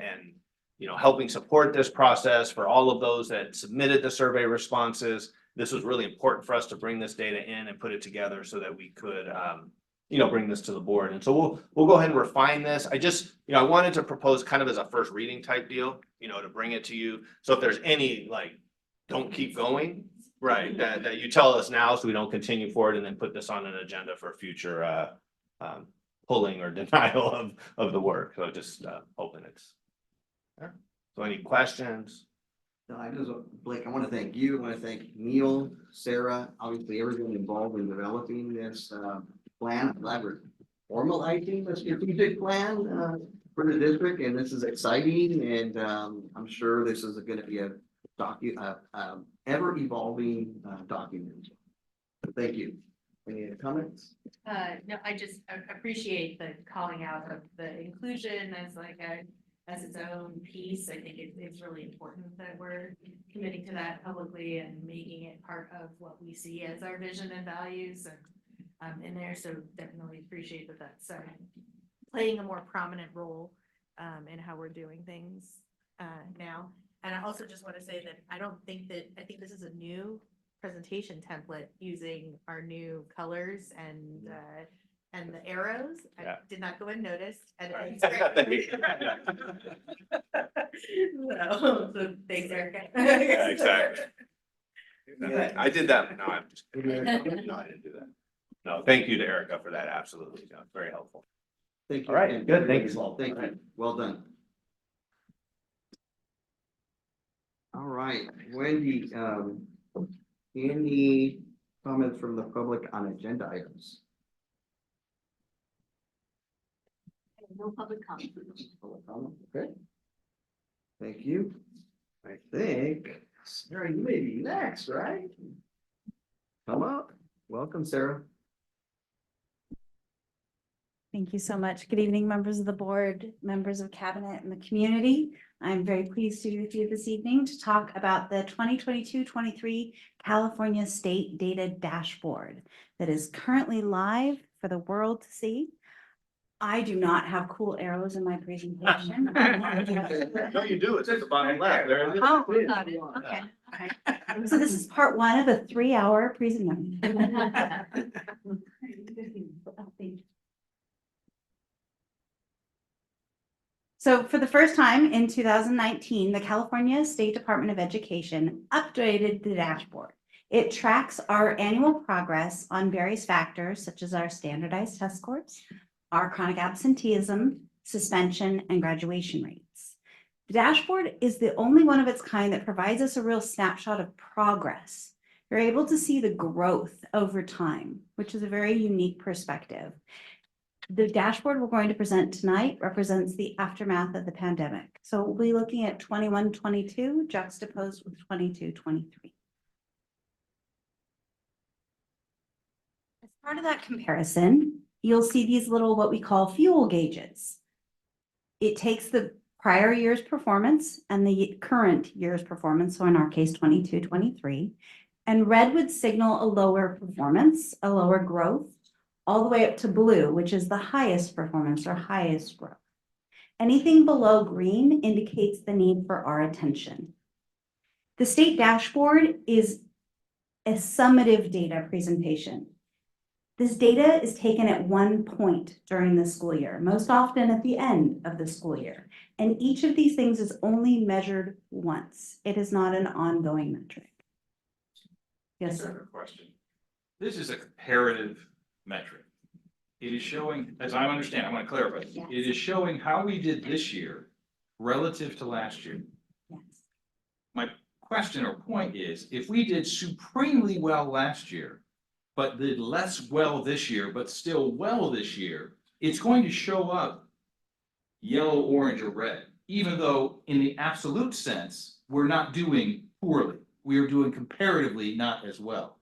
helping support this process, for all of those that submitted the survey responses. This was really important for us to bring this data in and put it together so that we could bring this to the board. And so we'll go ahead and refine this. I wanted to propose kind of as a first reading type deal, to bring it to you. So if there's any don't keep going. Right, that you tell us now so we don't continue forward and then put this on an agenda for future pulling or denial of the work. So just hoping it's. There. So any questions? No, Blake, I want to thank you. I want to thank Neil, Sarah, obviously everyone involved in developing this plan. I'm glad we're formalizing the strategic plan for the district, and this is exciting. And I'm sure this is going to be a ever evolving document. So thank you. Any comments? No, I just appreciate the calling out of the inclusion as like as its own piece. I think it's really important that we're committing to that publicly and making it part of what we see as our vision and values and in there. So definitely appreciate that that's playing a more prominent role in how we're doing things now. And I also just want to say that I think this is a new presentation template using our new colors and the arrows. Yeah. I did not go unnoticed. And Right. so thanks, Erica. Yeah, exactly. Yeah. I did that. No, I'm just kidding. No, I didn't do that. No, thank you to Erica for that. Absolutely. No, very helpful. Thank you. All right, And good, thank you. well, thank All right. you. Well done. All right, Wendy, any comments from the public on agenda items? No public comment. Public comment, okay. Thank you. I think, Sarah, you may be next, right? Come up. Welcome, Sarah. Thank you so much. Good evening, members of the board, members of cabinet and the community. I'm very pleased to be with you this evening to talk about the 2022-23 California State Data Dashboard that is currently live for the world to see. I do not have cool arrows in my presentation. No, you do. It's at the bottom left. There it is. Oh, got it. Okay. All right. So this is part one of a 3-hour presentation. So for the first time in 2019, the California State Department of Education updated the dashboard. It tracks our annual progress on various factors such as our standardized test scores, our chronic absenteeism, suspension, and graduation rates. The dashboard is the only one of its kind that provides us a real snapshot of progress. You're able to see the growth over time, which is a very unique perspective. The dashboard we're going to present tonight represents the aftermath of the pandemic. So we'll be looking at 21-22 juxtaposed with 22-23. As part of that comparison, you'll see these little what we call fuel gauges. It takes the prior year's performance and the current year's performance, so in our case 22-23, and red would signal a lower performance, a lower growth, all the way up to blue, which is the highest performance or highest growth. Anything below green indicates the need for our attention. The state dashboard is a summative data presentation. This data is taken at one point during the school year, most often at the end of the school year. And each of these things is only measured once. It is not an ongoing metric. Yes, I have sir. a question. This is a comparative metric. It is showing, as I understand, I want to clarify, Yes. it is showing how we did this year relative to last year. Yes. My question or point is, if we did supremely well last year, but did less well this year, but still well this year, it's going to show up yellow, orange, or red, even though in the absolute sense, we're not doing poorly. We are doing comparatively not as well.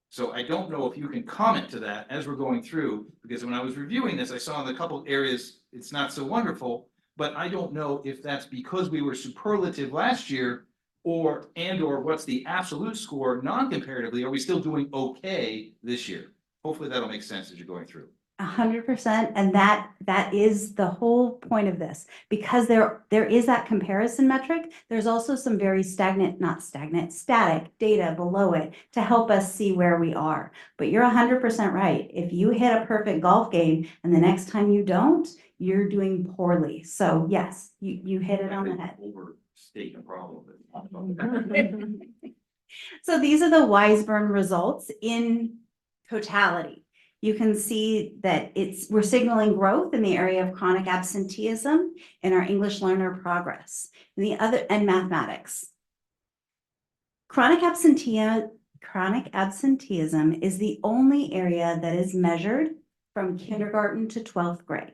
So I don't know if you can comment to that as we're going through, because when I was reviewing this, I saw in a couple of areas, it's not so wonderful, but I don't know if that's because we were superlative last year or what's the absolute score non-comparatively, are we still doing okay this year? Hopefully that'll make sense as you're going through. 100%, and that is the whole point of this, because there is that comparison metric. There's also some very static data below it to help us see where we are. But you're 100% right. If you hit a perfect golf game and the next time you don't, you're doing poorly. So yes, you hit it on the head. Overstate the problem. So these are the Weisburn results in totality. You can see that we're signaling growth in the area of chronic absenteeism in our English learner progress and mathematics. Chronic absenteeism is the only area that is measured from kindergarten to 12th grade.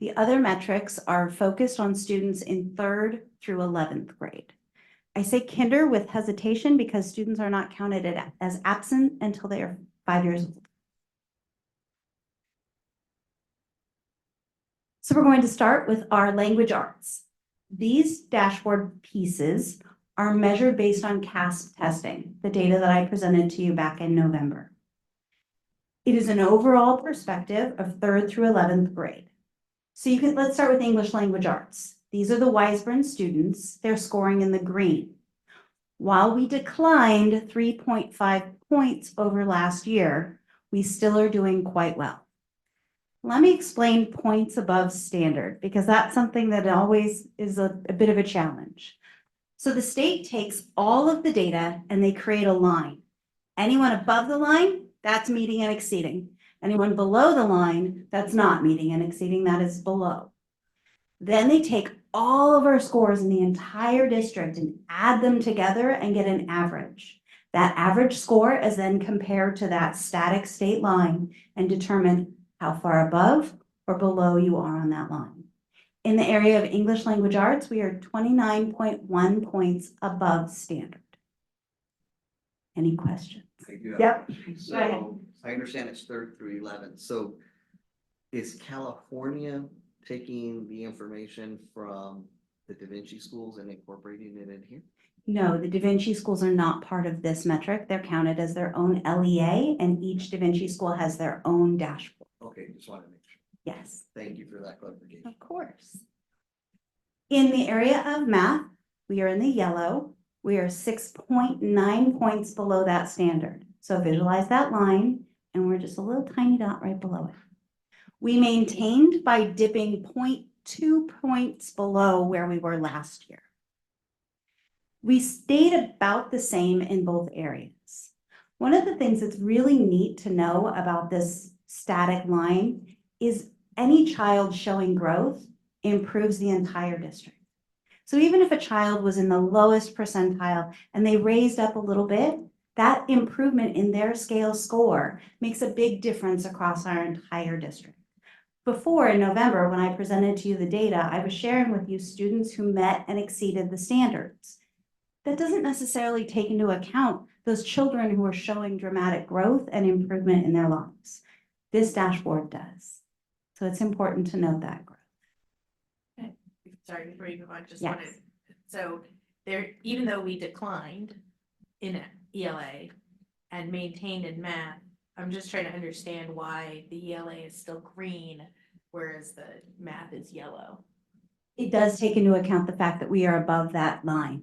The other metrics are focused on students in 3rd through 11th grade. I say kinder with hesitation because students are not counted as absent until they are 5 years old. So we're going to start with our language arts. These dashboard pieces are measured based on CASP testing, the data that I presented to you back in November. It is an overall perspective of 3rd through 11th grade. So let's start with English language arts. These are the Weisburn students. They're scoring in the green. While we declined 3.5 points over last year, we still are doing quite well. Let me explain points above standard because that's something that always is a bit of a challenge. So the state takes all of the data and they create a line. Anyone above the line, that's meeting and exceeding. Anyone below the line, that's not meeting and exceeding, that is below. Then they take all of our scores in the entire district and add them together and get an average. That average score is then compared to that static state line and determine how far above or below you are on that line. In the area of English language arts, we are 29.1 points above standard. Any questions? I do have- Yep. Go ahead. So I understand it's 3rd through 11th. So is California taking the information from the Da Vinci schools and incorporating it in here? No, the Da Vinci schools are not part of this metric. They're counted as their own LEA, and each Da Vinci school has their own dashboard. Okay, just wanted to make sure. Yes, Thank you for that clarification. of course. In the area of math, we are in the yellow. We are 6.9 points below that standard. So visualize that line, and we're just a little tiny dot right below it. We maintained by dipping 0.2 points below where we were last year. We stayed about the same in both areas. One of the things that's really neat to know about this static line is any child showing growth improves the entire district. So even if a child was in the lowest percentile and they raised up a little bit, that improvement in their scale score makes a big difference across our entire district. Before in November, when I presented to you the data, I was sharing with you students who met and exceeded the standards. That doesn't necessarily take into account those children who are showing dramatic growth and improvement in their lives. This dashboard does. So it's important to note that growth. Sorry, before you move on, just Yes. wanted, so there, even though we declined in ELA and maintained in math, I'm just trying to understand why the ELA is still green, whereas the math is yellow. It does take into account the fact that we are above that line.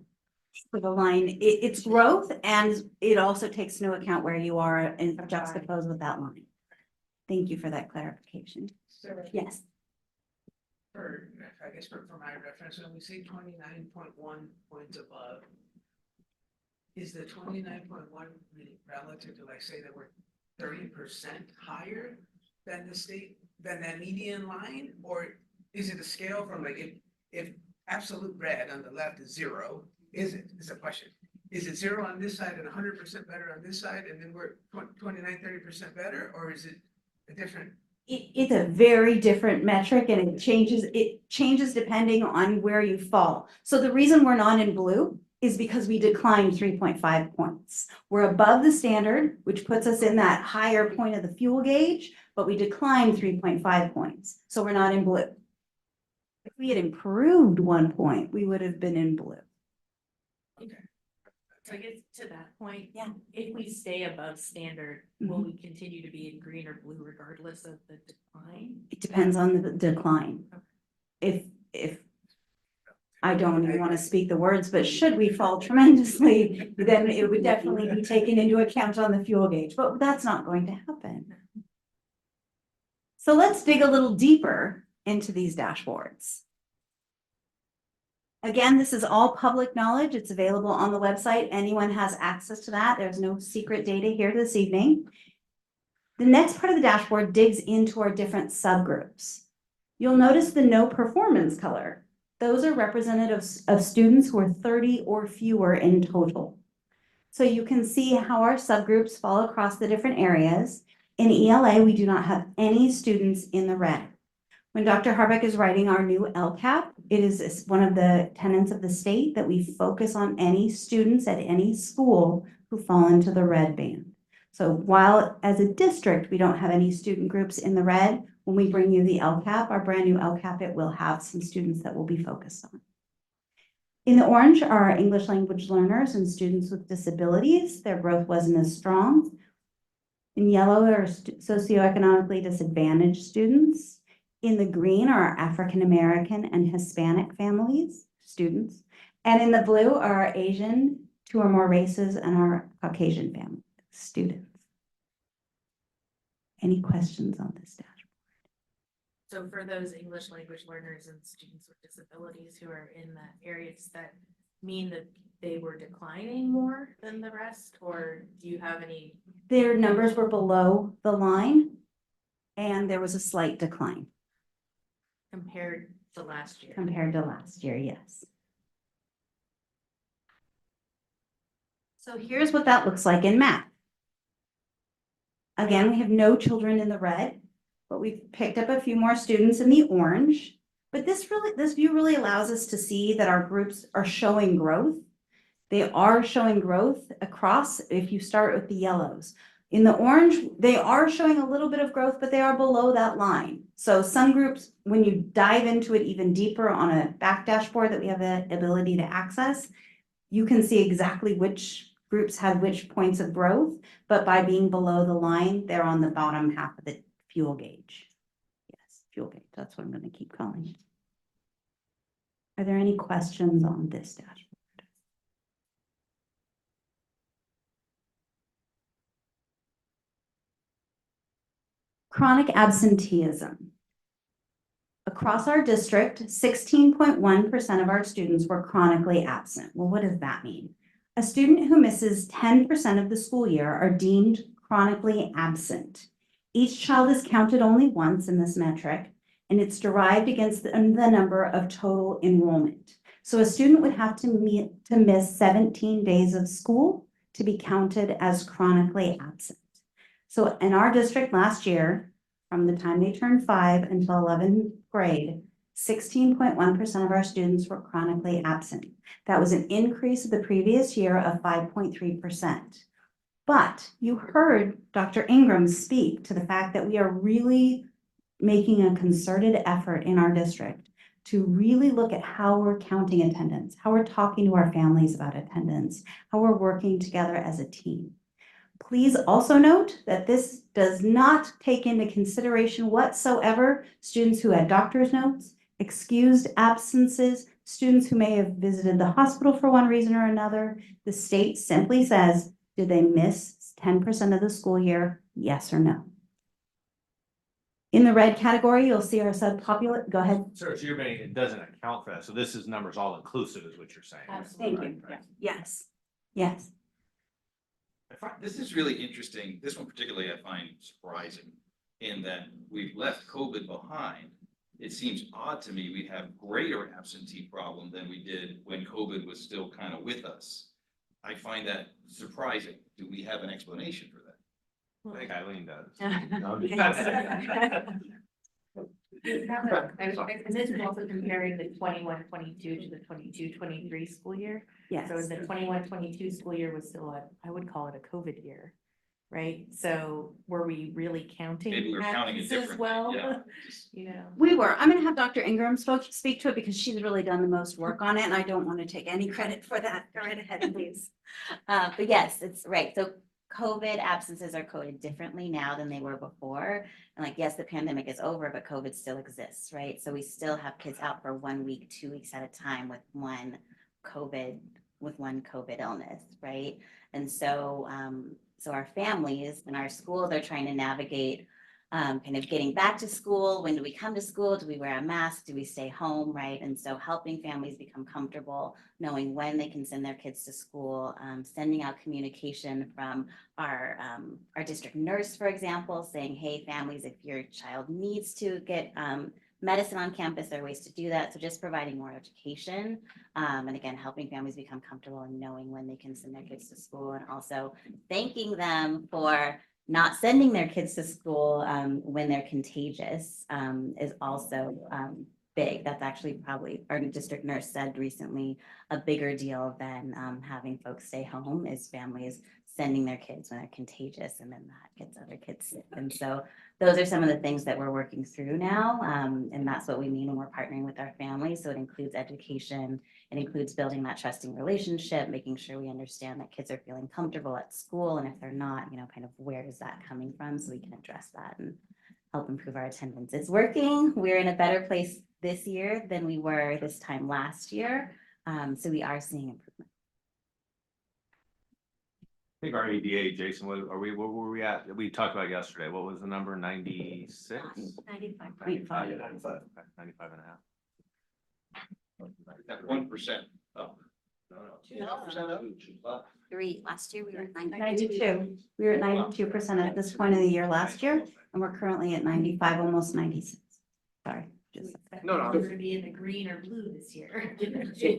For the line, it's growth, and it also takes into account where you are and juxtaposed with that line. Thank you for that clarification. Yes. I guess for my reference, when we say 29.1 points above, is the 29.1 relative to, like, say that we're 30% higher than the state, than that median line? Or is it a scale from, like, if absolute red on the left is 0, is a question. Is it 0 on this side and 100% better on this side, and then we're 29-30% better, or is it a different? It's a very different metric, and it changes depending on where you fall. So the reason we're not in blue is because we declined 3.5 points. We're above the standard, which puts us in that higher point of the fuel gauge, but we declined 3.5 points. So we're not in blue. If we had improved 1 point, we would have been in blue. So I guess to that point, Yeah. if we stay above standard, will we continue to be in green or blue regardless of the decline? It depends on the decline. If I don't even want to speak the words, but should we fall tremendously, then it would definitely be taken into account on the fuel gauge, but that's not going to happen. So let's dig a little deeper into these dashboards. Again, this is all public knowledge. It's available on the website. Anyone has access to that. There's no secret data here this evening. The next part of the dashboard digs into our different subgroups. You'll notice the no performance color. Those are representatives of students who are 30 or fewer in total. So you can see how our subgroups fall across the different areas. In ELA, we do not have any students in the red. When Dr. Harbeck is writing our new LCAP, it is one of the tenets of the state that we focus on any students at any school who fall into the red band. So while as a district, we don't have any student groups in the red, when we bring you the LCAP, our brand new LCAP, it will have some students that will be focused on. In the orange are our English language learners and students with disabilities. Their growth wasn't as strong. In yellow are socioeconomically disadvantaged students. In the green are our African American and Hispanic families, students. And in the blue are our Asian, 2 or more races, and our Caucasian family, students. Any questions on this dashboard? So for those English language learners and students with disabilities who are in the areas, that mean that they were declining more than the rest, or do you have any? Their numbers were below the line, and there was a slight decline. Compared to last year? Compared to last year, yes. So here's what that looks like in math. Again, we have no children in the red, but we've picked up a few more students in the orange. But this view really allows us to see that our groups are showing growth. They are showing growth across, if you start with the yellows. In the orange, they are showing a little bit of growth, but they are below that line. So some groups, when you dive into it even deeper on a back dashboard that we have the ability to access, you can see exactly which groups had which points of growth, but by being below the line, they're on the bottom half of the fuel gauge. Yes, fuel gauge, that's what I'm going to keep calling it. Are there any questions on this dashboard? Chronic absenteeism. Across our district, 16.1% of our students were chronically absent. Well, what does that mean? A student who misses 10% of the school year are deemed chronically absent. Each child is counted only once in this metric, and it's derived against the number of total enrollment. So a student would have to miss 17 days of school to be counted as chronically absent. So in our district last year, from the time they turned 5 until 11th grade, 16.1% of our students were chronically absent. That was an increase of the previous year of 5.3%. But you heard Dr. Ingram speak to the fact that we are really making a concerted effort in our district to really look at how we're counting attendance, how we're talking to our families about attendance, how we're working together as a team. Please also note that this does not take into consideration whatsoever students who had doctor's notes, excused absences, students who may have visited the hospital for one reason or another. The state simply says, did they miss 10% of the school year? Yes or no? In the red category, you'll see our subpopulate. Go ahead. Sir, so you're saying it doesn't account for that, so this is numbers all inclusive is what you're saying? Thank you. Right. Yes. Yes. This is really interesting. This one particularly I find surprising in that we've left COVID behind. It seems odd to me we'd have greater absentee problem than we did when COVID was still kind of with us. I find that surprising. Do we have an explanation for that? I think Eileen does. And this is also comparing the 21-22 to the 22-23 school year. Yes. So the 21-22 school year was still I would call it a COVID year, right? So were we really counting? Maybe we're counting it absences differently, well? yeah. You know. We were. I'm going to have Dr. Ingram speak to it because she's really done the most work on it, and I don't want to take any credit for that. Go right ahead, please. But yes, it's right. So COVID absences are coded differently now than they were before. And like, yes, the pandemic is over, but COVID still exists, right? So we still have kids out for 1 week, 2 weeks at a time with one COVID illness, right? And so, so our families and our schools are trying to navigate kind of getting back to school. When do we come to school? Do we wear a mask? Do we stay home, right? And so helping families become comfortable, knowing when they can send their kids to school, sending out communication from our district nurse, for example, saying, hey, families, if your child needs to get medicine on campus, there are ways to do that. So just providing more education. And again, helping families become comfortable and knowing when they can send their kids to school, and also thanking them for not sending their kids to school when they're contagious is also big. That's actually probably, our district nurse said recently, a bigger deal than having folks stay home is families sending their kids when they're contagious, and then that gets other kids sick. And so those are some of the things that we're working through now. And that's what we mean when we're partnering with our families. So it includes education, it includes building that trusting relationship, making sure we understand that kids are feeling comfortable at school. And if they're not, you know, kind of where is that coming from, so we can address that and help improve our attendance. It's working. We're in a better place this year than we were this time last year. So we are seeing improvement. I think our ADA, Jason, what were we at? We talked about yesterday. What was the number? 96? 95.5. 95 and a half. That 1% up. Three, last year we were at 92. We were at 92% at this point of the year last year, and we're currently at 95, almost 96. Sorry. Just No, no. We're gonna be in the green or blue this year.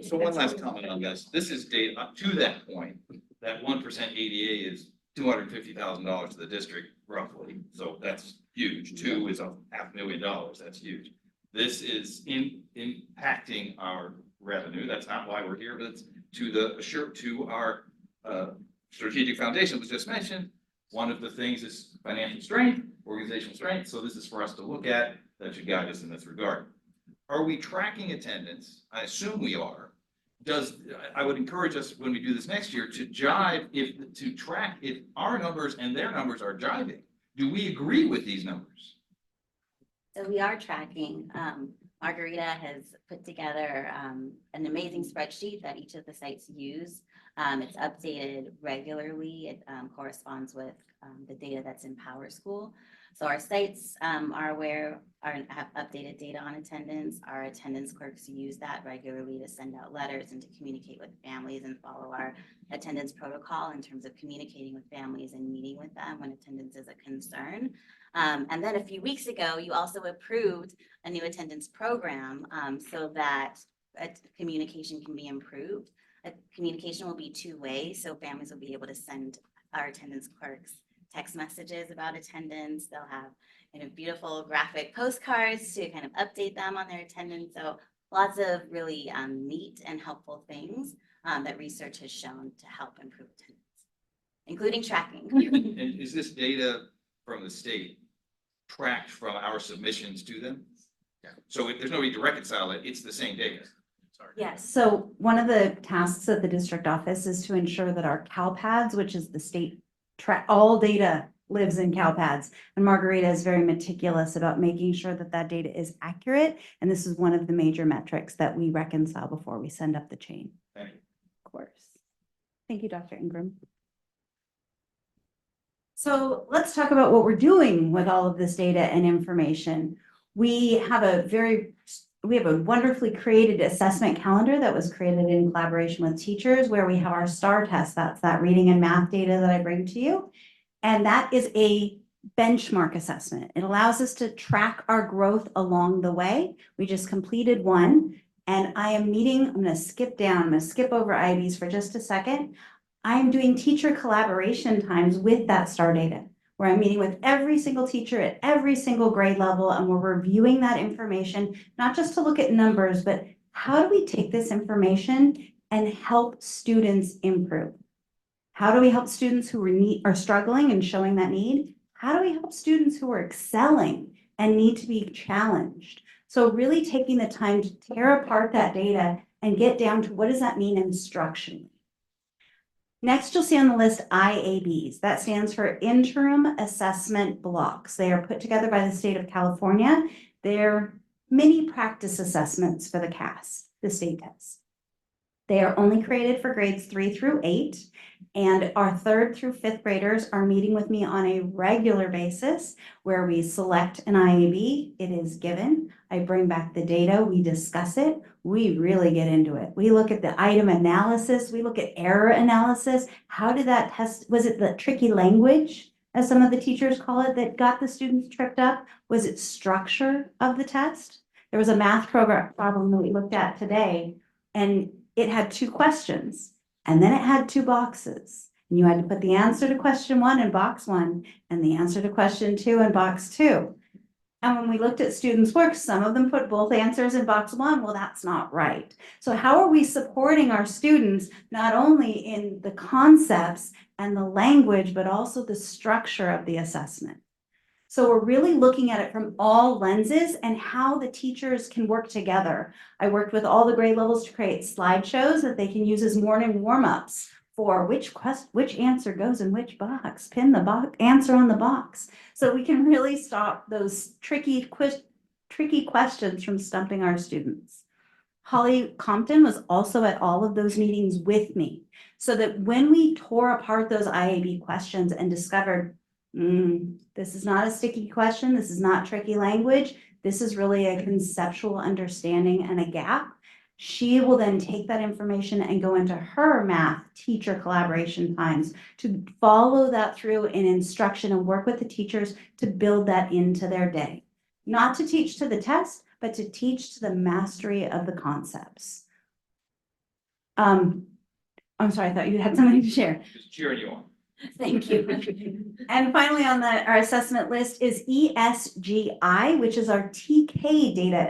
So one last comment on this. This is data up to that point. That 1% ADA is $250,000 to the district roughly. So that's huge. 2 is $500,000. That's huge. This is impacting our revenue. That's not why we're here, but it's to our strategic foundation was just mentioned. One of the things is financial strength, organizational strength. So this is for us to look at that should guide us in this regard. Are we tracking attendance? I assume we are. I would encourage us when we do this next year to track if our numbers and their numbers are jiving. Do we agree with these numbers? So we are tracking. Margarita has put together an amazing spreadsheet that each of the sites use. It's updated regularly. It corresponds with the data that's in PowerSchool. So our sites are aware, have updated data on attendance. Our attendance clerks use that regularly to send out letters and to communicate with families and follow our attendance protocol in terms of communicating with families and meeting with them when attendance is a concern. And then a few weeks ago, you also approved a new attendance program so that communication can be improved. Communication will be two-way, so families will be able to send our attendance clerks text messages about attendance. They'll have beautiful graphic postcards to kind of update them on their attendance. So lots of really neat and helpful things that research has shown to help improve attendance, including tracking. And is this data from the state tracked from our submissions to them? Yeah. So if there's no way to reconcile it, it's the same data. Sorry. Yes, so one of the tasks of the district office is to ensure that our CalPads, which is the state all data lives in CalPads. And Margarita is very meticulous about making sure that that data is accurate. And this is one of the major metrics that we reconcile before we send up the chain. Thank you. Of course. Thank you, Dr. Ingram. So let's talk about what we're doing with all of this data and information. We have a wonderfully created assessment calendar that was created in collaboration with teachers, where we have our STAR test. That's that reading and math data that I bring to you. And that is a benchmark assessment. It allows us to track our growth along the way. We just completed one, and I'm going to skip over IBs for just a second. I'm doing teacher collaboration times with that STAR data, where I'm meeting with every single teacher at every single grade level, and we're reviewing that information, not just to look at numbers, but how do we take this information and help students improve? How do we help students who are struggling and showing that need? How do we help students who are excelling and need to be challenged? So really taking the time to tear apart that data and get down to what does that mean instructionally. Next, you'll see on the list IABs. That stands for Interim Assessment Blocks. They are put together by the state of California. They're mini practice assessments for the CAS, the state test. They are only created for grades 3 through 8. And our 3rd through 5th graders are meeting with me on a regular basis where we select an IAB. It is given. I bring back the data. We discuss it. We really get into it. We look at the item analysis. We look at error analysis. How did that test? Was it the tricky language, as some of the teachers call it, that got the students tripped up? Was it structure of the test? There was a math program problem that we looked at today, and it had 2 questions, and then it had 2 boxes. And you had to put the answer to question 1 in box 1 and the answer to question 2 in box 2. And when we looked at students' work, some of them put both answers in box 1. Well, that's not right. So how are we supporting our students, not only in the concepts and the language, but also the structure of the assessment? So we're really looking at it from all lenses and how the teachers can work together. I worked with all the grade levels to create slideshows that they can use as morning warm-ups for which answer goes in which box, pin the answer on the box. So we can really stop those tricky questions from stumping our students. Holly Compton was also at all of those meetings with me, so that when we tore apart those IAB questions and discovered, this is not a sticky question, this is not tricky language, this is really a conceptual understanding and a gap, she will then take that information and go into her math teacher collaboration times to follow that through in instruction and work with the teachers to build that into their day. Not to teach to the test, but to teach to the mastery of the concepts. I'm sorry, I thought you had something to share. Just cheering you on. Thank you. And finally on our assessment list is ESGI, which is our TK data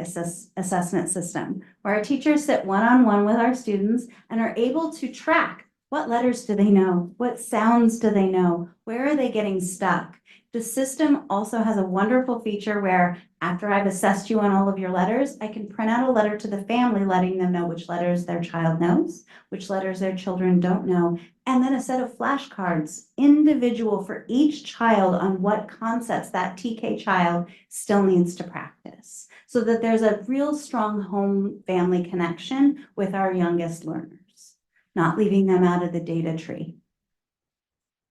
assessment system, where our teachers sit one-on-one with our students and are able to track what letters do they know, what sounds do they know, where are they getting stuck. The system also has a wonderful feature where after I've assessed you on all of your letters, I can print out a letter to the family letting them know which letters their child knows, which letters their children don't know, and then a set of flashcards, individual for each child on what concepts that TK child still needs to practice, so that there's a real strong home family connection with our youngest learners, not leaving them out of the data tree.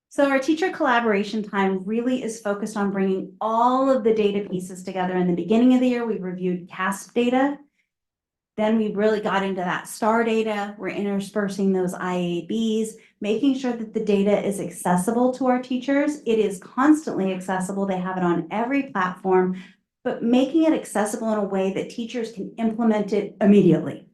So our teacher collaboration time really is focused on bringing all of the data pieces together. In the beginning of the year, we reviewed CASP data. Then we really got into that STAR data. We're interspersing those IABs, making sure that the data is accessible to our teachers. It is constantly accessible. They have it on every platform, but making it accessible in a way that teachers can implement it immediately.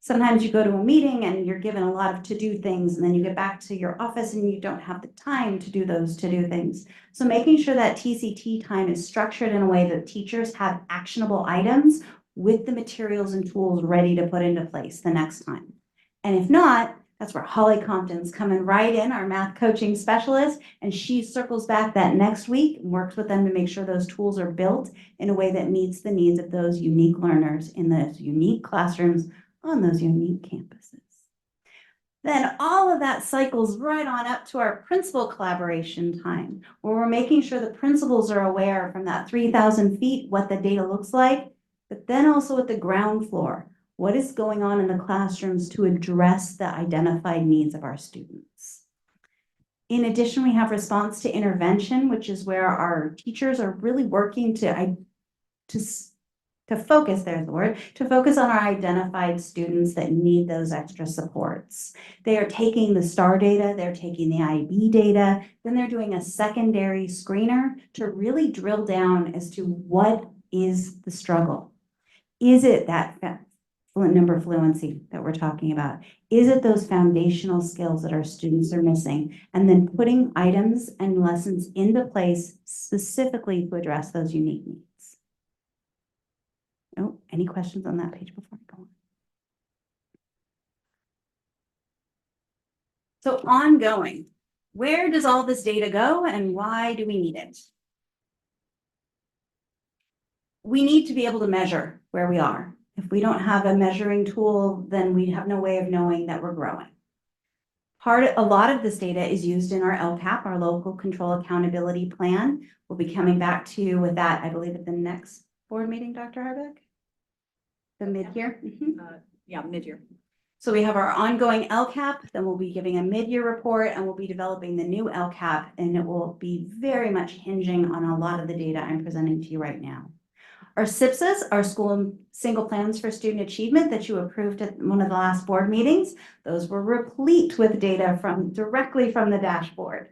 Sometimes you go to a meeting and you're given a lot of to-do things, and then you get back to your office and you don't have the time to do those to-do things. So making sure that TCT time is structured in a way that teachers have actionable items with the materials and tools ready to put into place the next time. And if not, that's where Holly Compton's coming right in, our math coaching specialist, and she circles back that next week and works with them to make sure those tools are built in a way that meets the needs of those unique learners in those unique classrooms on those unique campuses. Then all of that cycles right on up to our principal collaboration time, where we're making sure the principals are aware from that 3,000 feet what the data looks like, but then also at the ground floor, what is going on in the classrooms to address the identified needs of our students. In addition, we have response to intervention, which is where our teachers are really working to focus, there's the word, to focus on our identified students that need those extra supports. They are taking the STAR data, they're taking the IB data, then they're doing a secondary screener to really drill down as to what is the struggle. Is it that number fluency that we're talking about? Is it those foundational skills that our students are missing? And then putting items and lessons into place specifically to address those unique needs. Oh, any questions on that page before I go on? So ongoing, where does all this data go and why do we need it? We need to be able to measure where we are. If we don't have a measuring tool, then we have no way of knowing that we're growing. A lot of this data is used in our LCAP, our Local Control Accountability Plan. We'll be coming back to you with that, I believe, at the next board meeting, Dr. Harbeck? The mid-year? Yeah, mid-year. So we have our ongoing LCAP, then we'll be giving a mid-year report, and we'll be developing the new LCAP, and it will be very much hinging on a lot of the data I'm presenting to you right now. Our SIPSAs, our school and single plans for student achievement that you approved at one of the last board meetings, those were replete with data directly from the dashboard.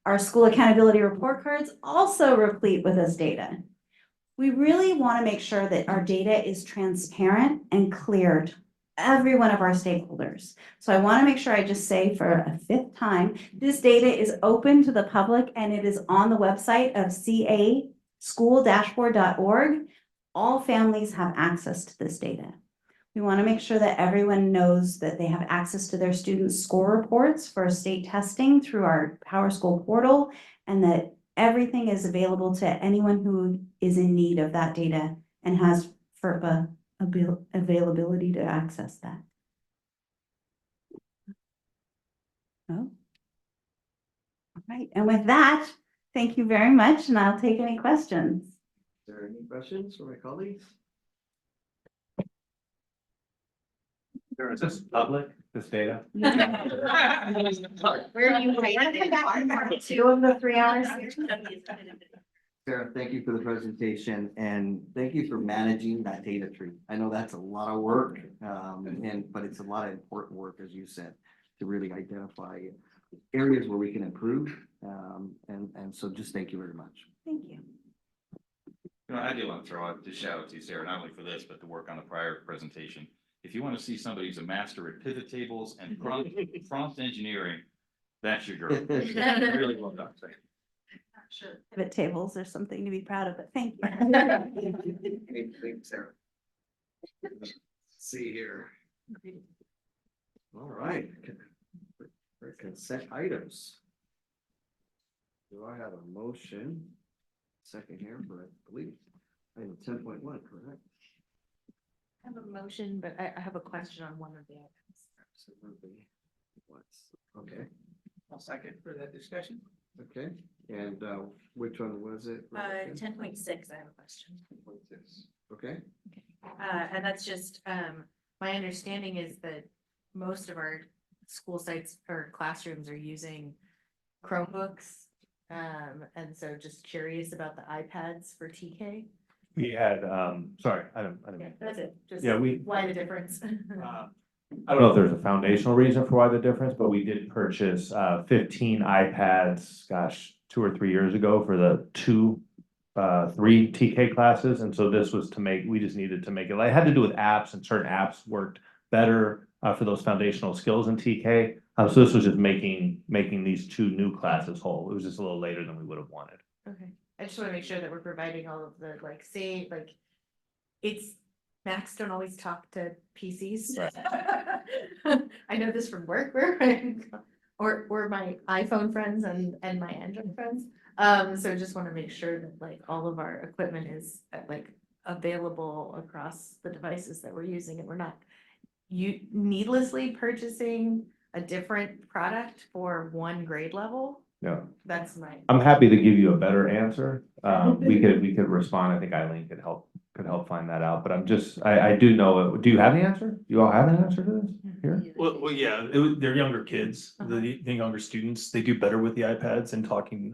Our school accountability report cards also replete with this data. We really want to make sure that our data is transparent and clear to every one of our stakeholders. So I want to make sure I just say for a 5th time, this data is open to the public and it is on the website of caschool-dashboard.org. All families have access to this data. We want to make sure that everyone knows that they have access to their students' score reports for state testing through our PowerSchool portal, and that everything is available to anyone who is in need of that data and has FERPA availability to access that. Oh. All right, and with that, thank you very much, and I'll take any questions. Is there any questions from my colleagues? Is this public, this data? Where are you? Two of the 3 hours. Sarah, thank you for the presentation and thank you for managing that data tree. I know that's a lot of work, but it's a lot of important work, as you said, to really identify areas where we can improve. And so just thank you very much. Thank you. You know, I do want to throw out the shout out to you, Sarah, not only for this, but the work on the prior presentation. If you want to see somebody who's a master at pivot tables and prompt engineering, that's your girl. Really well done. Sure. Pivot tables are something to be proud of, but thank you. Thanks, Sarah. See here. All right. For consent items. Do I have a motion? Second here for, I believe, item 10.1, correct? I have a motion, but I have a question on one of the items. Absolutely. Okay, I'll second for that discussion. okay. And which one was it? 10.6, I have a question. Okay, And that's just, my understanding is that most of our school sites or classrooms are using Chromebooks. And so just curious about the iPads for TK. We had, sorry, I don't. Yeah, that's it. Just Yeah, why the difference? I don't know if there's a foundational reason for why the difference, but we did purchase 15 iPads, gosh, 2 or 3 years ago for the 3 TK classes. And so this was we just needed to make it, it had to do with apps, and certain apps worked better for those foundational skills in TK. So this was just making these 2 new classes whole. It was just a little later than we would have wanted. Okay, I just want to make sure that we're providing all of the, Macs don't always talk to PCs. I know this from work where or my iPhone friends and my Android friends. So just want to make sure that all of our equipment is available across the devices that we're using, and we're not needlessly purchasing a different product for one grade level. Yeah. That's my. I'm happy to give you a better answer. We could respond. I think Eileen could help find that out, but I do know, do you have the answer? You all have an answer to this here? Well, yeah, they're younger kids, the younger students, they do better with the iPads and talking,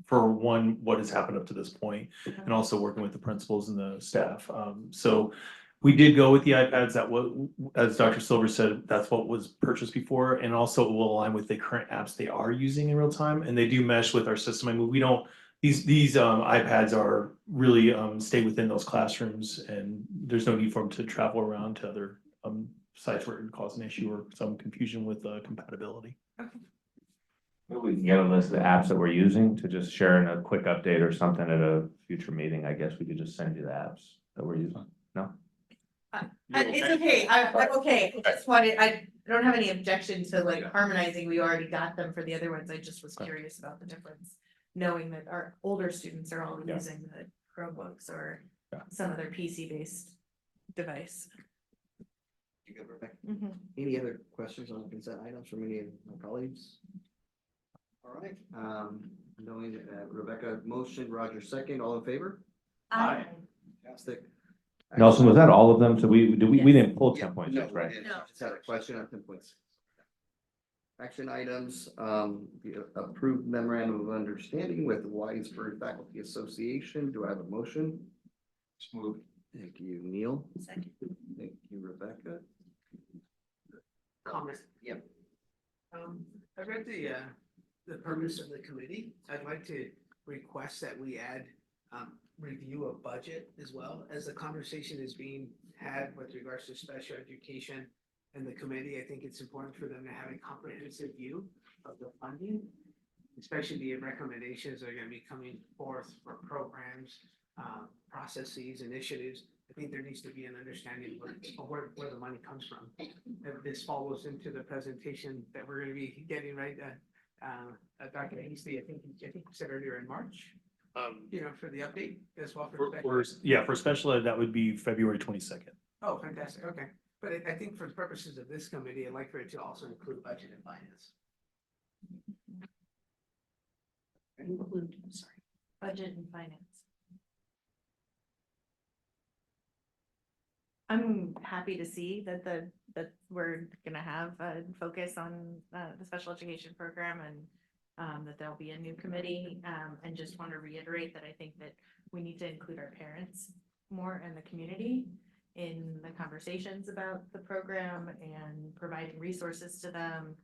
for one, what has happened up to this point, and also working with the principals and the staff. So we did go with the iPads. That was, as Dr. Silver said, that's what was purchased before, and also it will align with the current apps they are using in real time, and they do mesh with our system. I mean, we don't, these iPads are really stay within those classrooms, and there's no need for them to travel around to other sites where it would cause an issue or some confusion with compatibility. Maybe we can get a list of the apps that we're using to just share in a quick update or something at a future meeting. I guess we could just send you the apps that we're using. No? It's okay, I'm okay, I just wanted, I don't have any objection to harmonizing, we already got them for the other ones, I just was curious about the difference. Knowing that our older students are all using the Chromebooks or some other PC-based device. you good, Rebecca? Mhm. Any other questions on the consent items from any of my colleagues? All right, knowing Rebecca motion, Roger second, all in favor? Aye. Fantastic. Nelson, was that all of them? So we didn't pull Yeah, 10.6, no, right? we didn't. I just had a question on 10.6. Action items, the approved memorandum of understanding with Wiseburg Faculty Association. Do I have a motion? Smooth. Thank you, Neil. Second. Thank you, Rebecca. Comment, Yep. I read the purpose of the committee. I'd like to request that we add, review of budget as well as the conversation is being had with regards to special education and the committee. I think it's important for them to have a comprehensive view of the funding, especially the recommendations that are gonna be coming forth for programs, processes, initiatives. I think there needs to be an understanding of where the money comes from. And this follows into the presentation that we're gonna be getting, right, Dr. Hasty, I think you said earlier in March, for the update as well. For special ed, that would be February 22nd. Oh, fantastic, okay. But I think for the purposes of this committee, I'd like for it to also include budget and finance. Include, sorry, budget and finance. I'm happy to see that that we're gonna have a focus on the special education program and that there'll be a new committee. And just want to reiterate that I think that we need to include our parents more in the community in the conversations about the program and providing resources to them.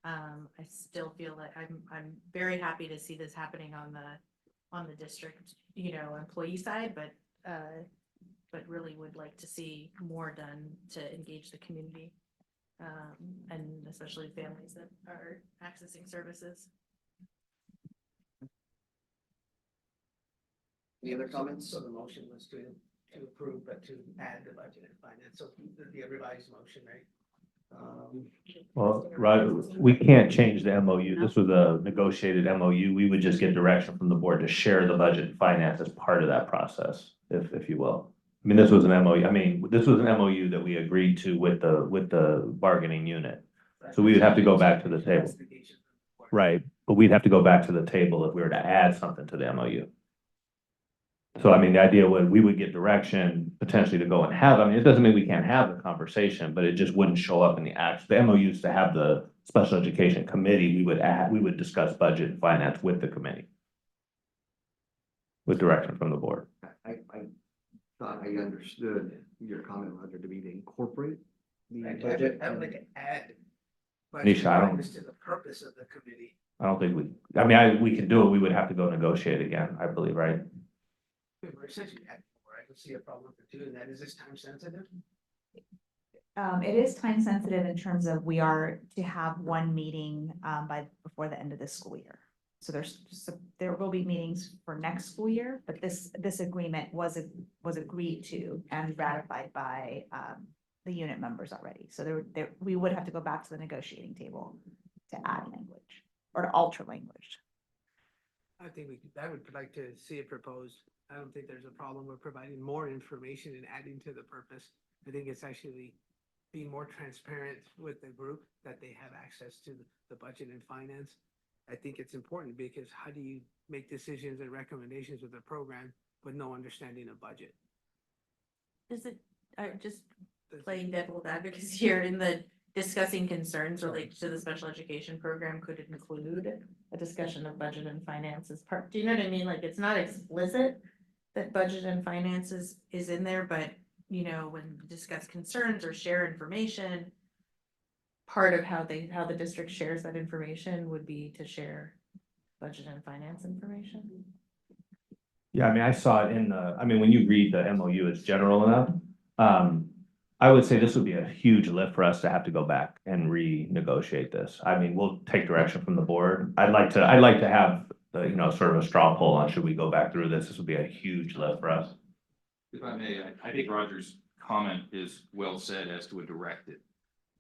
I still feel like I'm very happy to see this happening on the district, employee side, but really would like to see more done to engage the community. And especially families that are accessing services. Any other comments? So the motion was to approve, but to add the budget and finance. So the revised motion, right? Well, right, we can't change the MOU. This was a negotiated MOU. We would just get direction from the board to share the budget and finance as part of that process, if you will. I mean, this was an MOU. I mean, this was an MOU that we agreed to with the bargaining unit. So we would have to go back to the table. Right, but we'd have to go back to the table if we were to add something to the MOU. So I mean, the idea was we would get direction potentially to go and have, I mean, it doesn't mean we can't have the conversation, but it just wouldn't show up in the act. The MOUs to have the special education committee, we would discuss budget and finance with the committee. With direction from the board. I thought I understood your comment, Roger, to be to incorporate the budget. I would like to add. Nisha, I don't- To the purpose of the committee. I don't think we can do it. We would have to go negotiate again, I believe, right? We're essentially adding more. I don't see a problem with doing that. Is this time sensitive? It is time sensitive in terms of we are to have one meeting before the end of this school year. So there will be meetings for next school year, but this agreement was agreed to and ratified by the unit members already. So we would have to go back to the negotiating table to add language or to alter language. I think I would like to see it proposed. I don't think there's a problem with providing more information and adding to the purpose. I think it's actually being more transparent with the group that they have access to the budget and finance. I think it's important because how do you make decisions and recommendations with a program with no understanding of budget? Is it, just playing devil's advocate here in the discussing concerns related to the special education program, could it include a discussion of budget and finance as part, do you know what I mean? Like, it's not explicit that budget and finances is in there, but when we discuss concerns or share information, part of how the district shares that information would be to share budget and finance information. Yeah, I mean, I saw it when you read the MOU, it's general enough. I would say this would be a huge lift for us to have to go back and renegotiate this. I mean, we'll take direction from the board. I'd like to have sort of a straw poll on should we go back through this? This would be a huge lift for us. If I may, I think Roger's comment is well said as to a directive.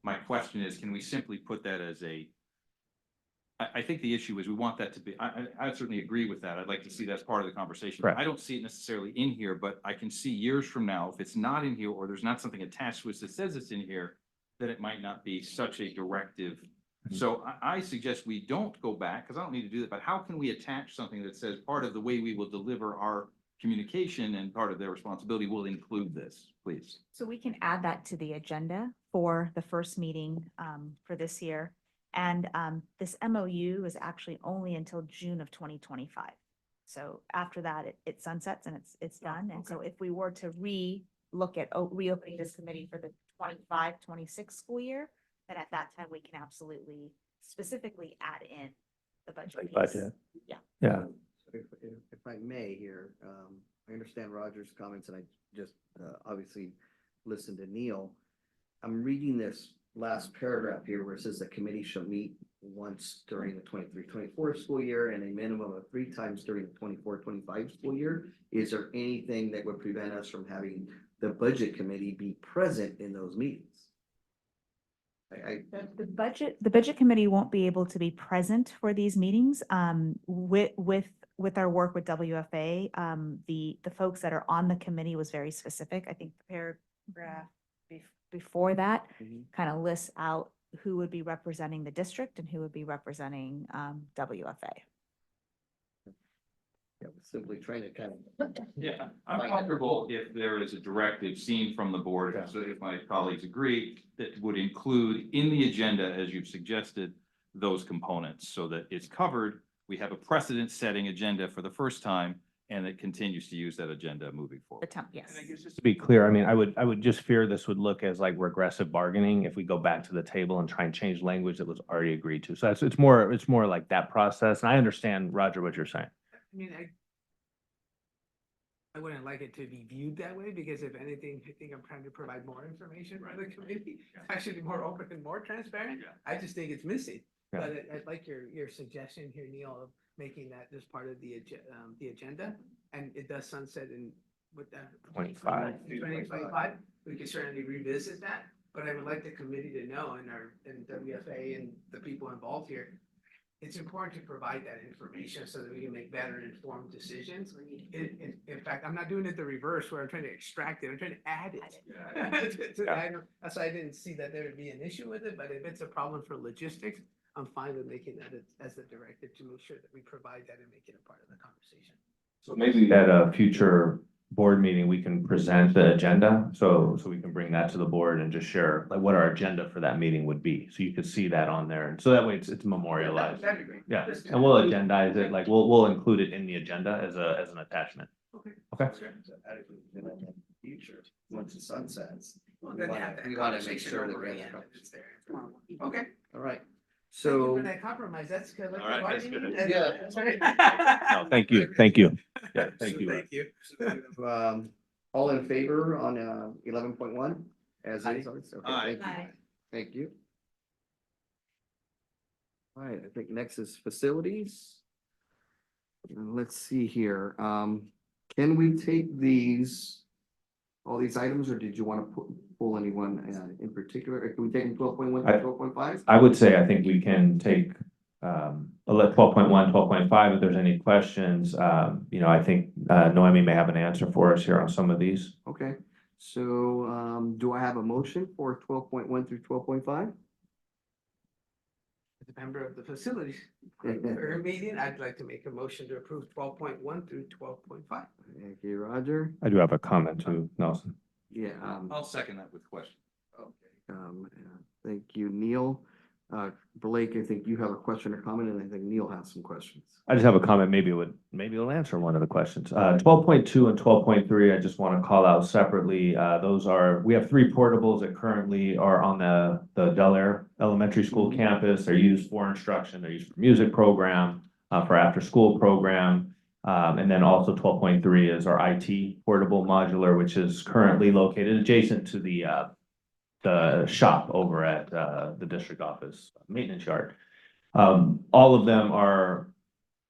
My question is, can we simply put that as I think the issue is we want that to be, I certainly agree with that. I'd like to see that's part of the conversation. Right. I don't see it necessarily in here, but I can see years from now, if it's not in here or there's not something attached to it that says it's in here, that it might not be such a directive. So I suggest we don't go back, because I don't need to do that, but how can we attach something that says part of the way we will deliver our communication and part of their responsibility will include this, please. So we can add that to the agenda for the first meeting for this year. And this MOU is actually only until June of 2025. So after that, it sunsets and it's done. And so if we were to look at reopening this committee for the 25-26 school year, then at that time, we can absolutely specifically add in the budget piece. Budget. Yeah. Yeah. If I may here, I understand Roger's comments and I just obviously listened to Neil. I'm reading this last paragraph here where it says the committee shall meet once during the 23-24 school year and a minimum of 3 times during the 24-25 school year. Is there anything that would prevent us from having the budget committee be present in those meetings? The budget committee won't be able to be present for these meetings. With our work with WFA, the folks that are on the committee was very specific. I think the paragraph before that kind of lists out who would be representing the district and who would be representing WFA. Yeah, we're simply trying to kind of. Yeah, I'm comfortable if there is a directive seen from the board, so if my colleagues agree, that would include in the agenda, as you've suggested, those components, so that it's covered. We have a precedent-setting agenda for the first time, and it continues to use that agenda moving forward. Yes. Just to be clear, I mean, I would just fear this would look as like regressive bargaining if we go back to the table and try and change language that was already agreed to. So it's more like that process. And I understand, Roger, what you're saying. I mean, I wouldn't like it to be viewed that way, because if anything, I think I'm trying to provide more information for the committee. Actually be more open and more transparent. I just think it's missing. Yeah. But I like your suggestion here, Neil, of making that just part of the agenda. And it does sunset in with that. 2025. We can certainly revisit that, but I would like the committee to know, and WFA and the people involved here, it's important to provide that information so that we can make better informed decisions. In fact, I'm not doing it the reverse where I'm trying to extract it. I'm trying to add it. That's why I didn't see that there would be an issue with it, but if it's a problem for logistics, I'm fine with making that as the directive to make sure that we provide that and make it a part of the conversation. So maybe at a future board meeting, we can present the agenda. So we can bring that to the board and just share like what our agenda for that meeting would be. So you could see that on there. And so that way it's memorialized. That'd be great. Yeah, and we'll agendize it, like we'll include it in the agenda as an attachment. Okay. Future, once the sun sets. Well, then have that We want to make conversation sure that over we're. again. It's there. Okay. All right, So. so. For that compromise, that's good. All right, that's good. Yeah. That's right. No, thank you. Yeah, thank you. Thank you. All in favor on 11.1 as is? Okay, Aye. thank you. Thank you. All right, I think next is facilities. Let's see here. Can we take all these items, or did you want to pull anyone in particular? Or can we take them 12.1 to 12.5? I would say I think we can take 12.1, 12.5 if there's any questions. I think Noemi may have an answer for us here on some of these. Okay, so do I have a motion for 12.1 through 12.5? As a member of the facilities meeting, I'd like to make a motion to approve 12.1 through 12.5. Thank you, Roger. I do have a comment too, Nelson. Yeah. I'll second that with question. Thank you, Neil. Blake, I think you have a question or comment, and I think Neil has some questions. I just have a comment, maybe it'll answer one of the questions. 12.2 and 12.3, I just want to call out separately. We have 3 portables that currently are on the Del Air Elementary School campus. They're used for instruction, they're used for music program, for after-school program. And then also 12.3 is our IT portable modular, which is currently located adjacent to the shop over at the district office maintenance yard. All of them are,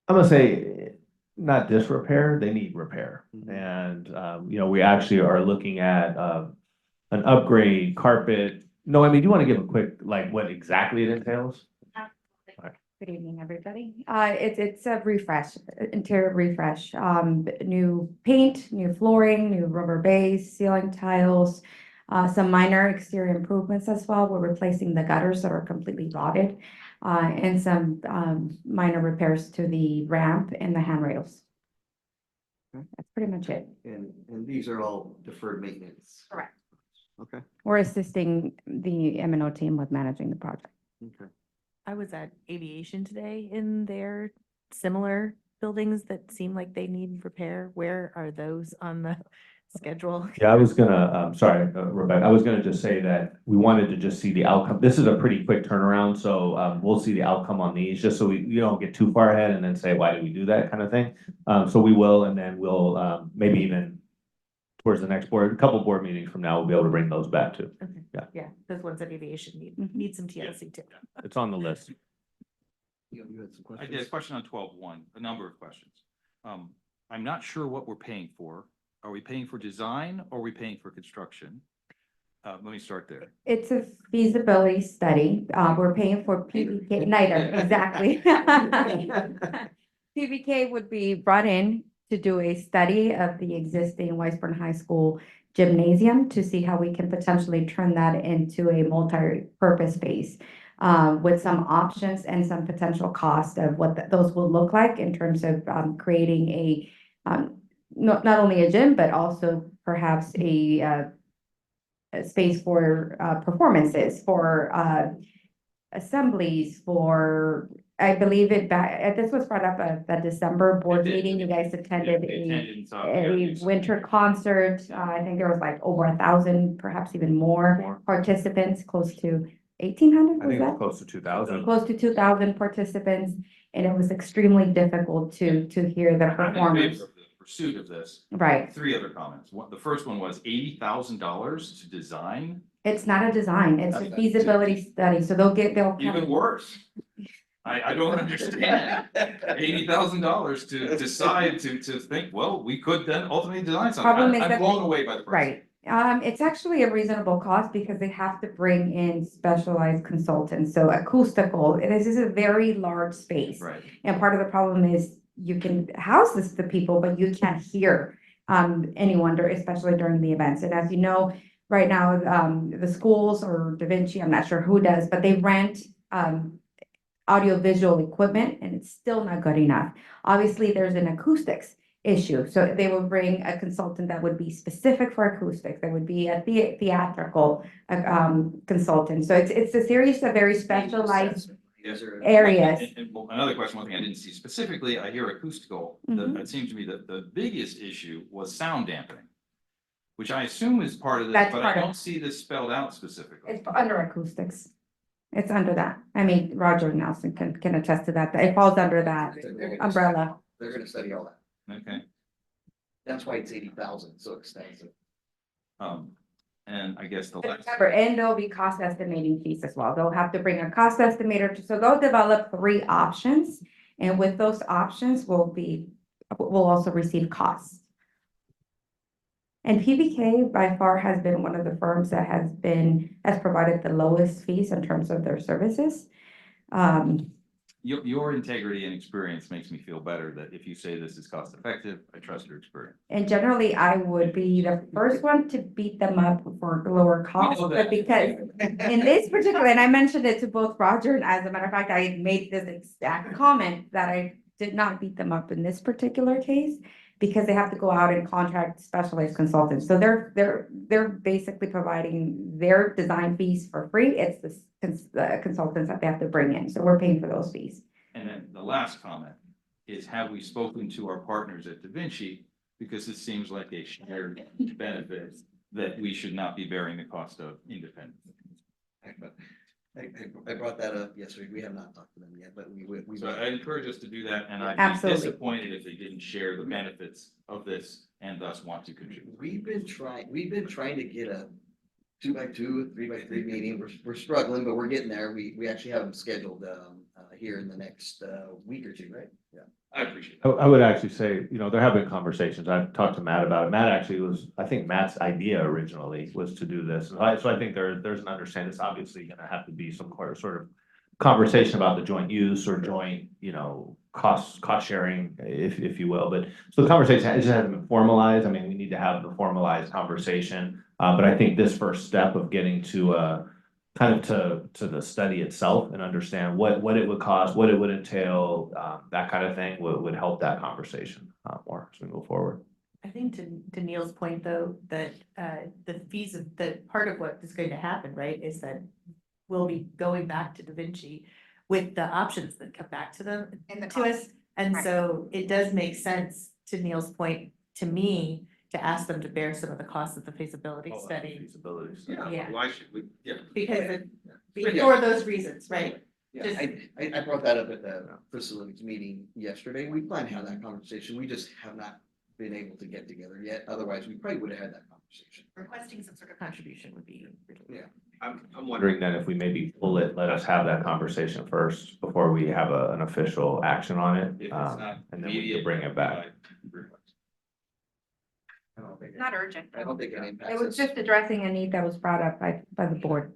I'm gonna say, not disrepair, they need repair. And we actually are looking at an upgrade carpet. Noemi, do you want to give a quick, like, what exactly it entails? Good evening, everybody. It's a refresh, interior refresh, new paint, new flooring, new rubber base, ceiling tiles, some minor exterior improvements as well. We're replacing the gutters that are completely rotted, and some minor repairs to the ramp and the handrails. That's pretty much it. And these are all deferred maintenance. Correct. Okay. We're assisting the M&O team with managing the project. Okay. I was at aviation today in their similar buildings that seem like they need repair. Where are those on the schedule? Yeah, I was gonna, sorry, Rebecca, I was gonna just say that we wanted to just see the outcome. This is a pretty quick turnaround, so we'll see the outcome on these, just so we don't get too far ahead and then say, why did we do that kind of thing? So we will, and then we'll maybe even towards the next board, a couple board meetings from now, we'll be able to bring those back too. Okay. Yeah. Yeah, those ones at aviation need some TLC too. It's on the list. You had some I did a question on 12.1, a number of questions. I'm not sure what we're paying for. Are we paying for design or are we paying for construction? Let me start there. It's a feasibility study. We're paying for PBK, neither, exactly. PBK would be brought in to do a study of the existing Weisburn High School gymnasium to see how we can potentially turn that into a multi-purpose space with some options and some potential cost of what those will look like in terms of creating a not only a gym, but also perhaps a space for performances, for assemblies, for, I believe this was brought up at the December board meeting. You guys attended a winter concert. I think there was like over 1,000, perhaps even more participants, close to 1,800, I was think it was that? close to 2,000. Close to 2,000 participants, and it was extremely difficult to hear the I'm in performance. favor of the pursuit of this. Right. 3 other comments. The first one was $80,000 to design. It's not a design, it's a That's- feasibility study, so they'll Even worse. I don't understand. $80,000 to decide to think, well, we could then ultimately design something. Problem is I'm that blown they- away by the price. Right, it's actually a reasonable cost because they have to bring in specialized consultants, so acoustical, this is a very large space. Right. And part of the problem is you can house the people, but you can't hear anyone, especially during the events. And as you know, right now, the schools or Da Vinci, I'm not sure who does, but they rent audiovisual equipment and it's still not good enough. Obviously, there's an acoustics issue. So they will bring a consultant that would be specific for acoustics. There would be a theatrical consultant. So it's a series of very specialized areas. And another question, one thing I didn't see specifically, I hear acoustical. Mhm. It seemed to me that the biggest issue was sound dampening, which I assume is part of this, That's but I part of don't it. see this spelled out specifically. It's under acoustics. It's under that. I mean, Roger Nelson can attest to that. It falls under that umbrella. They're gonna study all that. Okay, That's why it's 80,000, so expensive. and I guess the last. Remember, and there'll be cost estimating fees as well. They'll have to bring a cost estimator, so they'll develop 3 options. And with those options, we'll also receive costs. And PBK by far has been one of the firms that has provided the lowest fees in terms of their services. Your integrity and experience makes me feel better that if you say this is cost effective, I trust your experience. And generally, I would be the first one to beat them up for lower costs, know but that. because in this particular, and I mentioned it to both Roger, and as a matter of fact, I made this exact comment that I did not beat them up in this particular case because they have to go out and contract specialized consultants. So they're basically providing their design fees for free. It's the consultants that they have to bring in. So we're paying for those fees. And then the last comment is, have we spoken to our partners at Da Vinci? Because it seems like a shared benefit that we should not be bearing the cost of independently. I brought that up yesterday. We have not talked to them yet, but we. So I encourage us to do that, and I'd be Absolutely. disappointed if they didn't share the benefits of this and thus want to contribute. We've been trying to get a 2x2, 3x3 meeting. We're struggling, but we're getting there. We actually have them scheduled here in the next week or two, right? Yeah. I appreciate it. I would actually say, there have been conversations. I've talked to Matt about it. Matt actually I think Matt's idea originally was to do this. So I think there's an understanding. It's obviously gonna have to be some sort of conversation about the joint use or joint, cost sharing, if you will. But so the conversation, it just hasn't been formalized. I mean, we need to have the formalized conversation. But I think this first step of getting to kind of to the study itself and understand what it would cost, what it would entail, that kind of thing would help that conversation, more as we move forward. I think to Neil's point, though, that the fees of, that part of what is going to happen, right, is that we'll be going back to Da Vinci with the options that come back to them, to us. And so it does make sense, to Neil's point, to me, to ask them to bear some of the costs of the feasibility study. Feasibility study. Yeah. Why should we, yeah. Because for those reasons, right? Yeah, Just- I brought that up at the facilities meeting yesterday. We plan to have that conversation. We just have not been able to get together yet. Otherwise, we probably would have had that conversation. Requesting some sort of contribution would be. Yeah. I'm wondering then if we maybe pull it, let us have that conversation first before we have an official action on it. If it's not And then we immediate. can bring it back. I don't think, Not urgent. I don't think it impacts It was us. just addressing a need that was brought up by the board.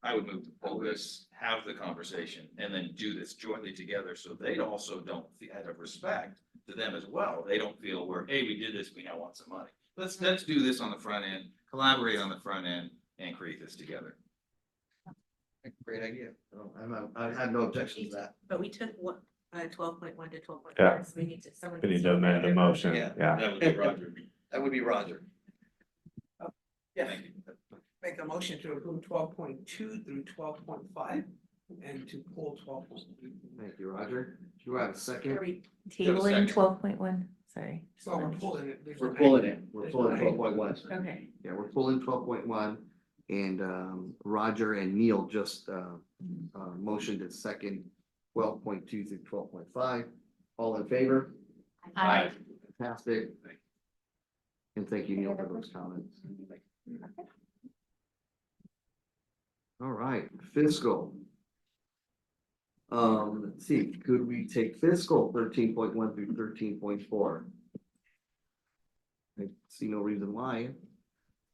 I would move to pull this, have the conversation, and then do this jointly together, so they also don't, out of respect to them as well, they don't feel we're, hey, we did this, we now want some money. Let's do this on the front end, collaborate on the front end, and create this together. Great idea. I have no objection to that. But we took what, 12.1 to 12.4, Yeah. so we need to, someone. We need to amend the motion, Yeah. yeah. That would be Roger. That would be Roger. Yes, Thank you. make a motion to approve 12.2 through 12.5 and to pull 12.3. Thank you, Roger. Do I have a Are second? we Have a tabling second. 12.1? Sorry. So we're pulling it. There's We're no pulling action. it. We're pulling 12.1. Okay. Yeah, we're pulling 12.1 and Roger and Neil just motioned to second 12.2 through 12.5. All in favor? Aye. Fantastic. And thank you, Neil, for those comments. All right, fiscal. Let's see, could we take fiscal 13.1 through 13.4? I see no reason why.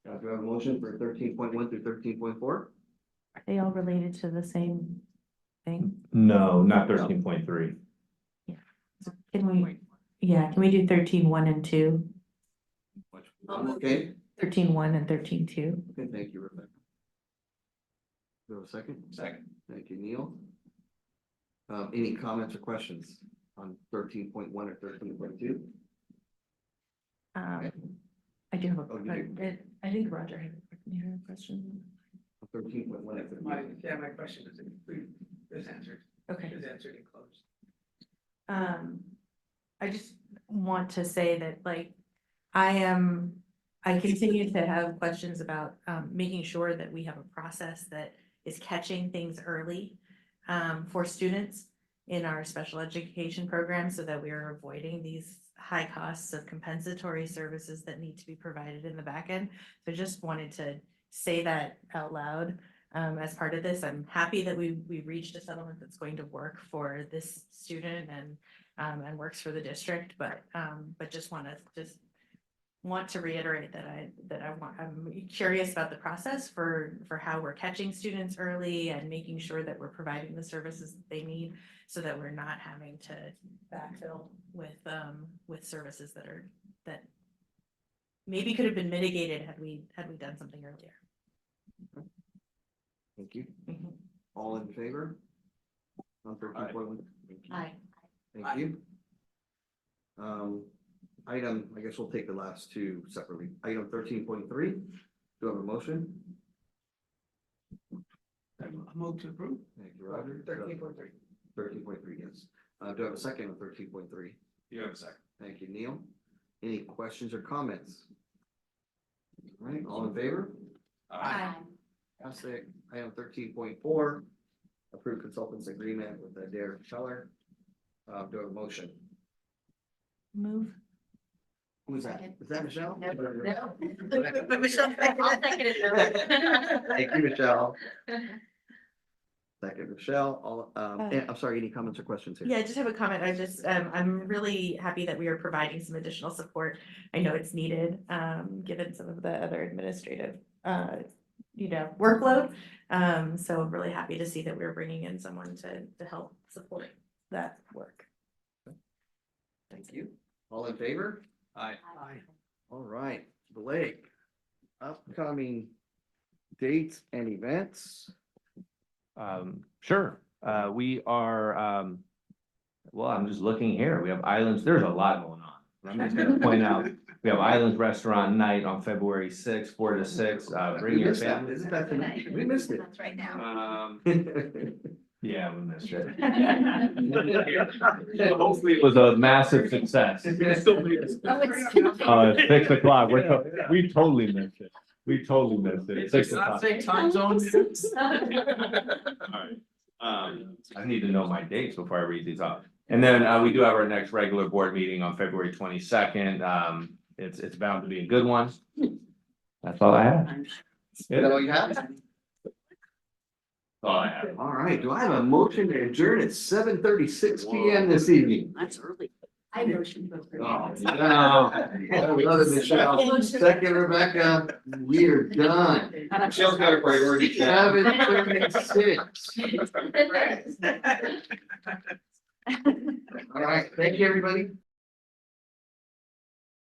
Do I have a motion for 13.1 through 13.4? Are they all related to the same thing? No, not 13.3. Can we, yeah, can we do 13.1 and 2? Okay, 13.1 and 13.2? okay, thank you, Rebecca. Do you have a second? Second. Thank you, Neil. Any comments or questions on 13.1 or 13.2? I do have a, Oh, you do? I think Roger had a question. 13.1 or My 13.2? my question is answered. Okay. Is answered and closed. I just want to say that like, I continue to have questions about making sure that we have a process that is catching things early for students in our special education program so that we are avoiding these high costs of compensatory services that need to be provided in the back end. So just wanted to say that out loud as part of this. I'm happy that we reached a settlement that's going to work for this student and works for the district, but just want to reiterate that I'm curious about the process for how we're catching students early and making sure that we're providing the services that they need so that we're not having to backfill with services that maybe could have been mitigated had we done something earlier. Thank you. Mhm. All in favor? On 13.1? Aye. Thank you. Item, I guess we'll take the last two separately. Item 13.3, do I have a motion? I move to approve. Thank you, Roger. 13.3. 13.3, yes. Do I have a second on 13.3? You have a second. Thank you, Neil. Any questions or comments? All right, all in favor? Aye. Fantastic. Item 13.4, approved consultants agreement with Derek Scheller. Do I have a motion? Move. Who is that? Is that Michelle? But Michelle. I'll second it. Thank you, Michelle. Second, Michelle. All, and I'm sorry, any comments or questions here? Yeah, I just have a comment. I'm really happy that we are providing some additional support. I know it's needed, given some of the other administrative, workload. So I'm really happy to see that we're bringing in someone to help support that work. Thank you. All in favor? Aye. Aye. All right, Blake, upcoming dates and events. Sure, we are, well, I'm just looking here, we have Islands, there's a lot going on. I'm just gonna point out, we have Islands Restaurant Night on February sixth, 4 to 6, bring We your missed that. family. Isn't that tonight? We missed it. That's right now. Yeah, we missed it. Hopefully it was a massive success. Oh, it's- It's 6 o'clock, we totally missed it, we totally missed it, 6 o'clock. time zone. Alright, I need to know my dates before I read these off. And then, we do have our next regular board meeting on February 22nd. It's bound to be a good one. That's all I have. Is that all you have? That's all I have. All right, do I have a motion to adjourn at 7:36 PM this evening? That's early. I motion to approve. Oh, no. I love it, Michelle. Second, Rebecca, we are done. Michelle's got a priority. 7:36. All right, thank you, everybody.